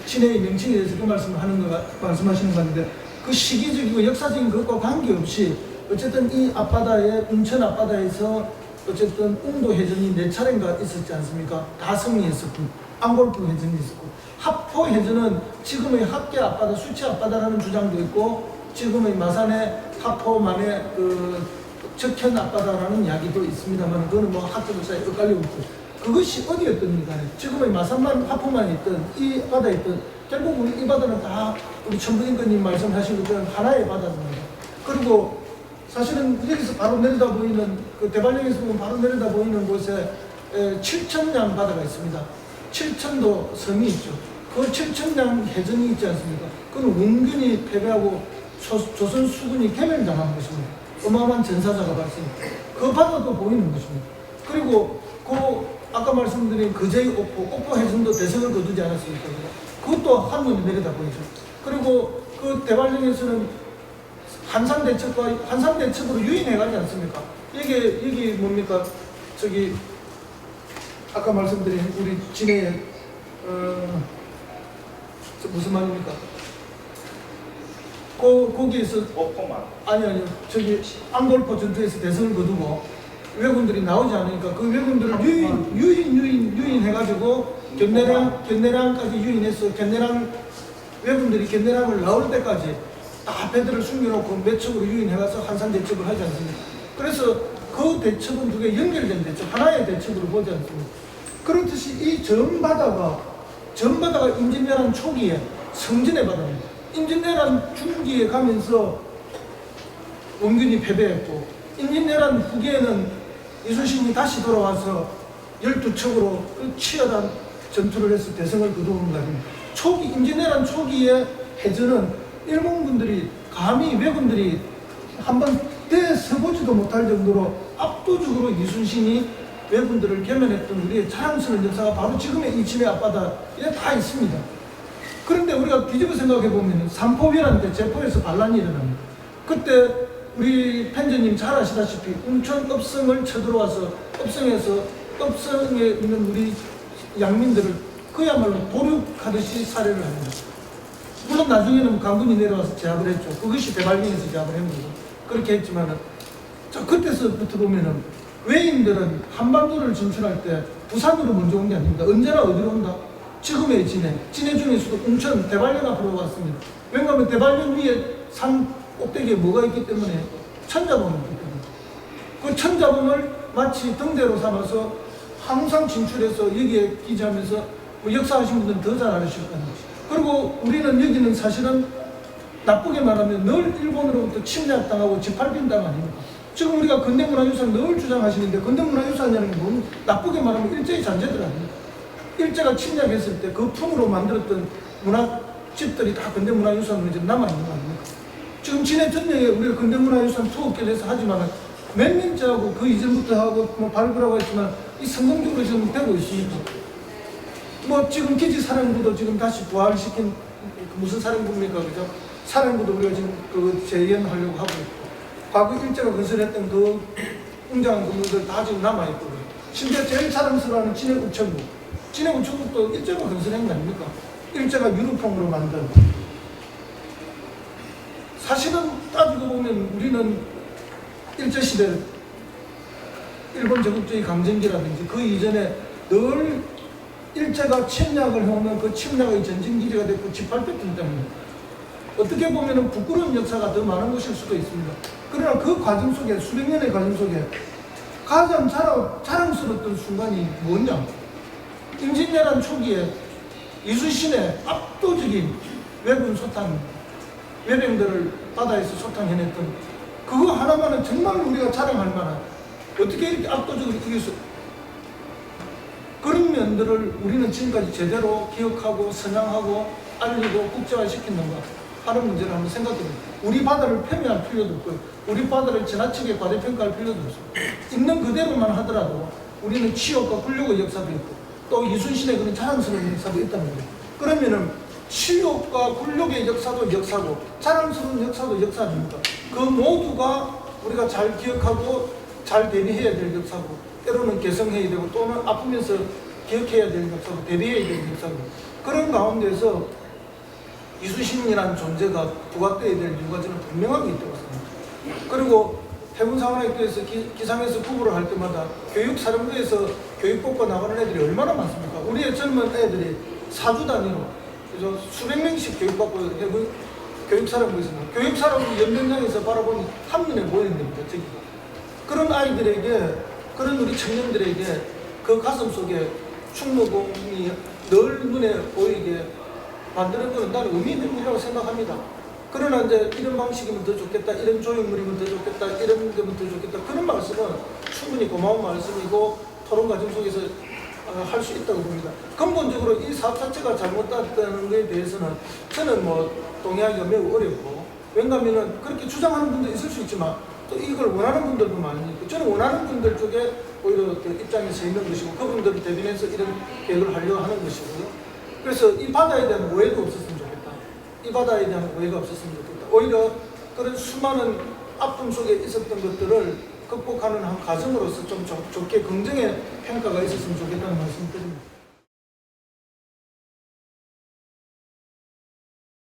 진해의 명칭에 대해서 그 말씀하시는 것 같은데 그 시기적이고 역사적인 것과 관계없이 어쨌든 이 앞바다에 웅천 앞바다에서 어쨌든 웅도 해전이 4차례인가 있었지 않습니까? 다 승리했었고 안골프 해전이 있었고 합포 해전은 지금의 합계 앞바다, 수치 앞바다라는 주장도 있고 지금의 마산의 합포만의 그 적현 앞바다라는 이야기도 있습니다만 그거는 뭐 학자들 사이에 엇갈리고 있고 그것이 어디였던 간에 지금의 마산만 합포만 있던 이 바다에 있던 결국 우리 이 바다는 다 우리 천부인권님 말씀하신 것처럼 하나의 바다입니다. 그리고 사실은 여기서 바로 내려다 보이는 그 대관령에서 보면 바로 내려다 보이는 곳에 7천량 바다가 있습니다. 7천도 섬이 있죠. 그 7천량 해전이 있지 않습니까? 그건 원균이 패배하고 조선 수군이 개멸당한 것입니다. 어마어마한 전사자가 발생했고 그 바다도 보이는 것입니다. 그리고 그 아까 말씀드린 거제의 옥포 해전도 대성을 거두지 않았습니까? 그것도 한눈에 내려다 보이죠. 그리고 그 대관령에서는 한산대첩으로 유인해가지 않습니까? 여기 뭡니까? 저기 아까 말씀드린 우리 진해에 무슨 말입니까? 거기에서 옥포만. 아니요 저기 안골포 전투에서 대성을 거두고 왜군들이 나오지 않으니까 그 왜군들을 유인해가지고 견내랑까지 유인해서 왜군들이 견내랑을 나올 때까지 다 배들을 숨겨놓고 몇 척으로 유인해가서 한산 대첩을 하지 않습니까? 그래서 그 대첩은 두 개 연결된 대첩, 하나의 대첩으로 보지 않습니까? 그렇듯이 이 전바다가 임진왜란 초기에 성진의 바다입니다. 임진왜란 중기에 가면서 원균이 패배했고 임진왜란 후기에는 이순신이 다시 돌아와서 12척으로 그 치열한 전투를 해서 대성을 거두는 날입니다. 임진왜란 초기에 해전은 일본군들이 감히 왜군들이 한번 떼서보지도 못할 정도로 압도적으로 이순신이 왜군들을 괴면했던 우리의 자랑스러운 역사가 바로 지금의 이 진해 앞바다에 다 있습니다. 그런데 우리가 뒤집어 생각해 보면 삼포위란 때 제포에서 반란이 일어납니다. 그때 우리 팬저님 잘 아시다시피 웅천 읍성을 쳐들어와서 읍성에 있는 우리 양민들을 그야말로 도륙하듯이 살해를 합니다. 물론 나중에는 강군이 내려와서 제압을 했죠. 그것이 대발령에서 제압을 한 거죠. 그렇게 했지만은 그때서부터 보면은 외인들은 한반도를 진출할 때 부산으로 먼저 온 게 아닙니다. 언제나 어디로 온다? 지금의 진해 중에서도 웅천 대발령 앞으로 왔습니다. 왜냐하면 대발령 위에 산 꼭대기에 뭐가 있기 때문에 천자봉이 있기 때문에 그 천자봉을 마치 등대로 삼아서 항상 진출해서 여기에 기지하면서 뭐 역사하신 분들은 더 잘 아실 겁니다. 그리고 우리는 여기는 사실은 나쁘게 말하면 늘 일본으로부터 침략당하고 짓밟힌 땅 아닙니까? 지금 우리가 근대문화유산 늘 주장하시는데 근대문화유산이라는 게 뭐 나쁘게 말하면 일제의 잔재들 아닙니까? 일제가 침략했을 때 그 품으로 만들었던 문화 집들이 다 근대문화유산으로 이제 남아있는 거 아닙니까? 지금 진해 전역에 우리가 근대문화유산 투어길 해서 하지만 몇 년째 하고 그 이전부터 하고 뭐 발굴하고 했지만 이 성공적으로 지금 되고 있습니다. 뭐 지금 기지사령부도 지금 다시 부활시킨 무슨 사령부입니까? 그죠? 사령부도 우리가 지금 그 재현하려고 하고 있고 과거 일제가 건설했던 그 웅장한 건물들 다 지금 남아있거든요. 심지어 제일 자랑스러워하는 진해구청국. 진해구청국도 일제가 건설한 거 아닙니까? 일제가 유럽풍으로 만든. 사실은 따지고 보면 우리는 일제시대 일본 제국주의 강점기라든지 그 이전에 늘 일제가 침략을 해오면 그 침략의 전진기지가 됐고 짓밟혔기 때문에 어떻게 보면 부끄러운 역사가 더 많은 것일 수도 있습니다. 그러나 그 과정 속에 수백 년의 과정 속에 가장 자랑스러웠던 순간이 뭐냐? 임진왜란 초기에 이순신의 압도적인 왜군 소탕, 외병들을 바다에서 소탕해냈던 그거 하나만은 정말 우리가 자랑할 만한 어떻게 이렇게 압도적으로 이겼어? 그런 면들을 우리는 지금까지 제대로 기억하고 선양하고 알리고 국제화시켰는가 하는 문제를 한번 생각해봅니다. 우리 바다를 폄훼할 필요도 없고 우리 바다를 지나치게 과대평가할 필요도 없어요. 있는 그대로만 하더라도 우리는 치욕과 굴욕의 역사도 있고 또 이순신의 그런 자랑스러운 역사도 있다는 거예요. 그러면은 치욕과 굴욕의 역사도 역사고 자랑스러운 역사도 역사 아닙니까? 그 모두가 우리가 잘 기억하고 잘 대비해야 될 역사고 때로는 개성해야 되고 또는 아프면서 기억해야 될 역사고 대비해야 될 역사고 그런 가운데서 이순신이라는 존재가 부각되어야 될 이유가 저는 분명하게 있다고 생각합니다. 그리고 해군사관학교에서 기상에서 구보를 할 때마다 교육사령부에서 교육복과 나가는 애들이 얼마나 많습니까? 우리의 젊은 애들이 사주 단위로 그래서 수백 명씩 교육받고 해군 교육사령부에서 교육사령부 연변장에서 바라보니 한눈에 보이는 겁니다. 저기가. 그런 아이들에게 그런 우리 청년들에게 그 가슴 속에 충무공이 늘 눈에 보이게 만드는 것은 나는 의미 있는 일이라고 생각합니다. 그러나 이제 이런 방식이면 더 좋겠다, 이런 조형물이면 더 좋겠다, 이런 거면 더 좋겠다. 그런 말씀은 충분히 고마운 말씀이고 토론 과정 속에서 할 수 있다고 봅니다. 근본적으로 이 사업 자체가 잘못됐다는 것에 대해서는 저는 뭐 동의하기가 매우 어렵고 왜냐하면 그렇게 주장하는 분도 있을 수 있지만 또 이걸 원하는 분들도 많이 있고 저는 원하는 분들 쪽에 오히려 그 입장이 서 있는 것이고 그분들을 대변해서 이런 계획을 하려고 하는 것이고요. 그래서 이 바다에 대한 오해도 없었으면 좋겠다. 이 바다에 대한 오해가 없었으면 좋겠다. 오히려 그런 수많은 아픔 속에 있었던 것들을 극복하는 한 과정으로서 좀 좋게 긍정의 평가가 있었으면 좋겠다는 말씀을 드립니다.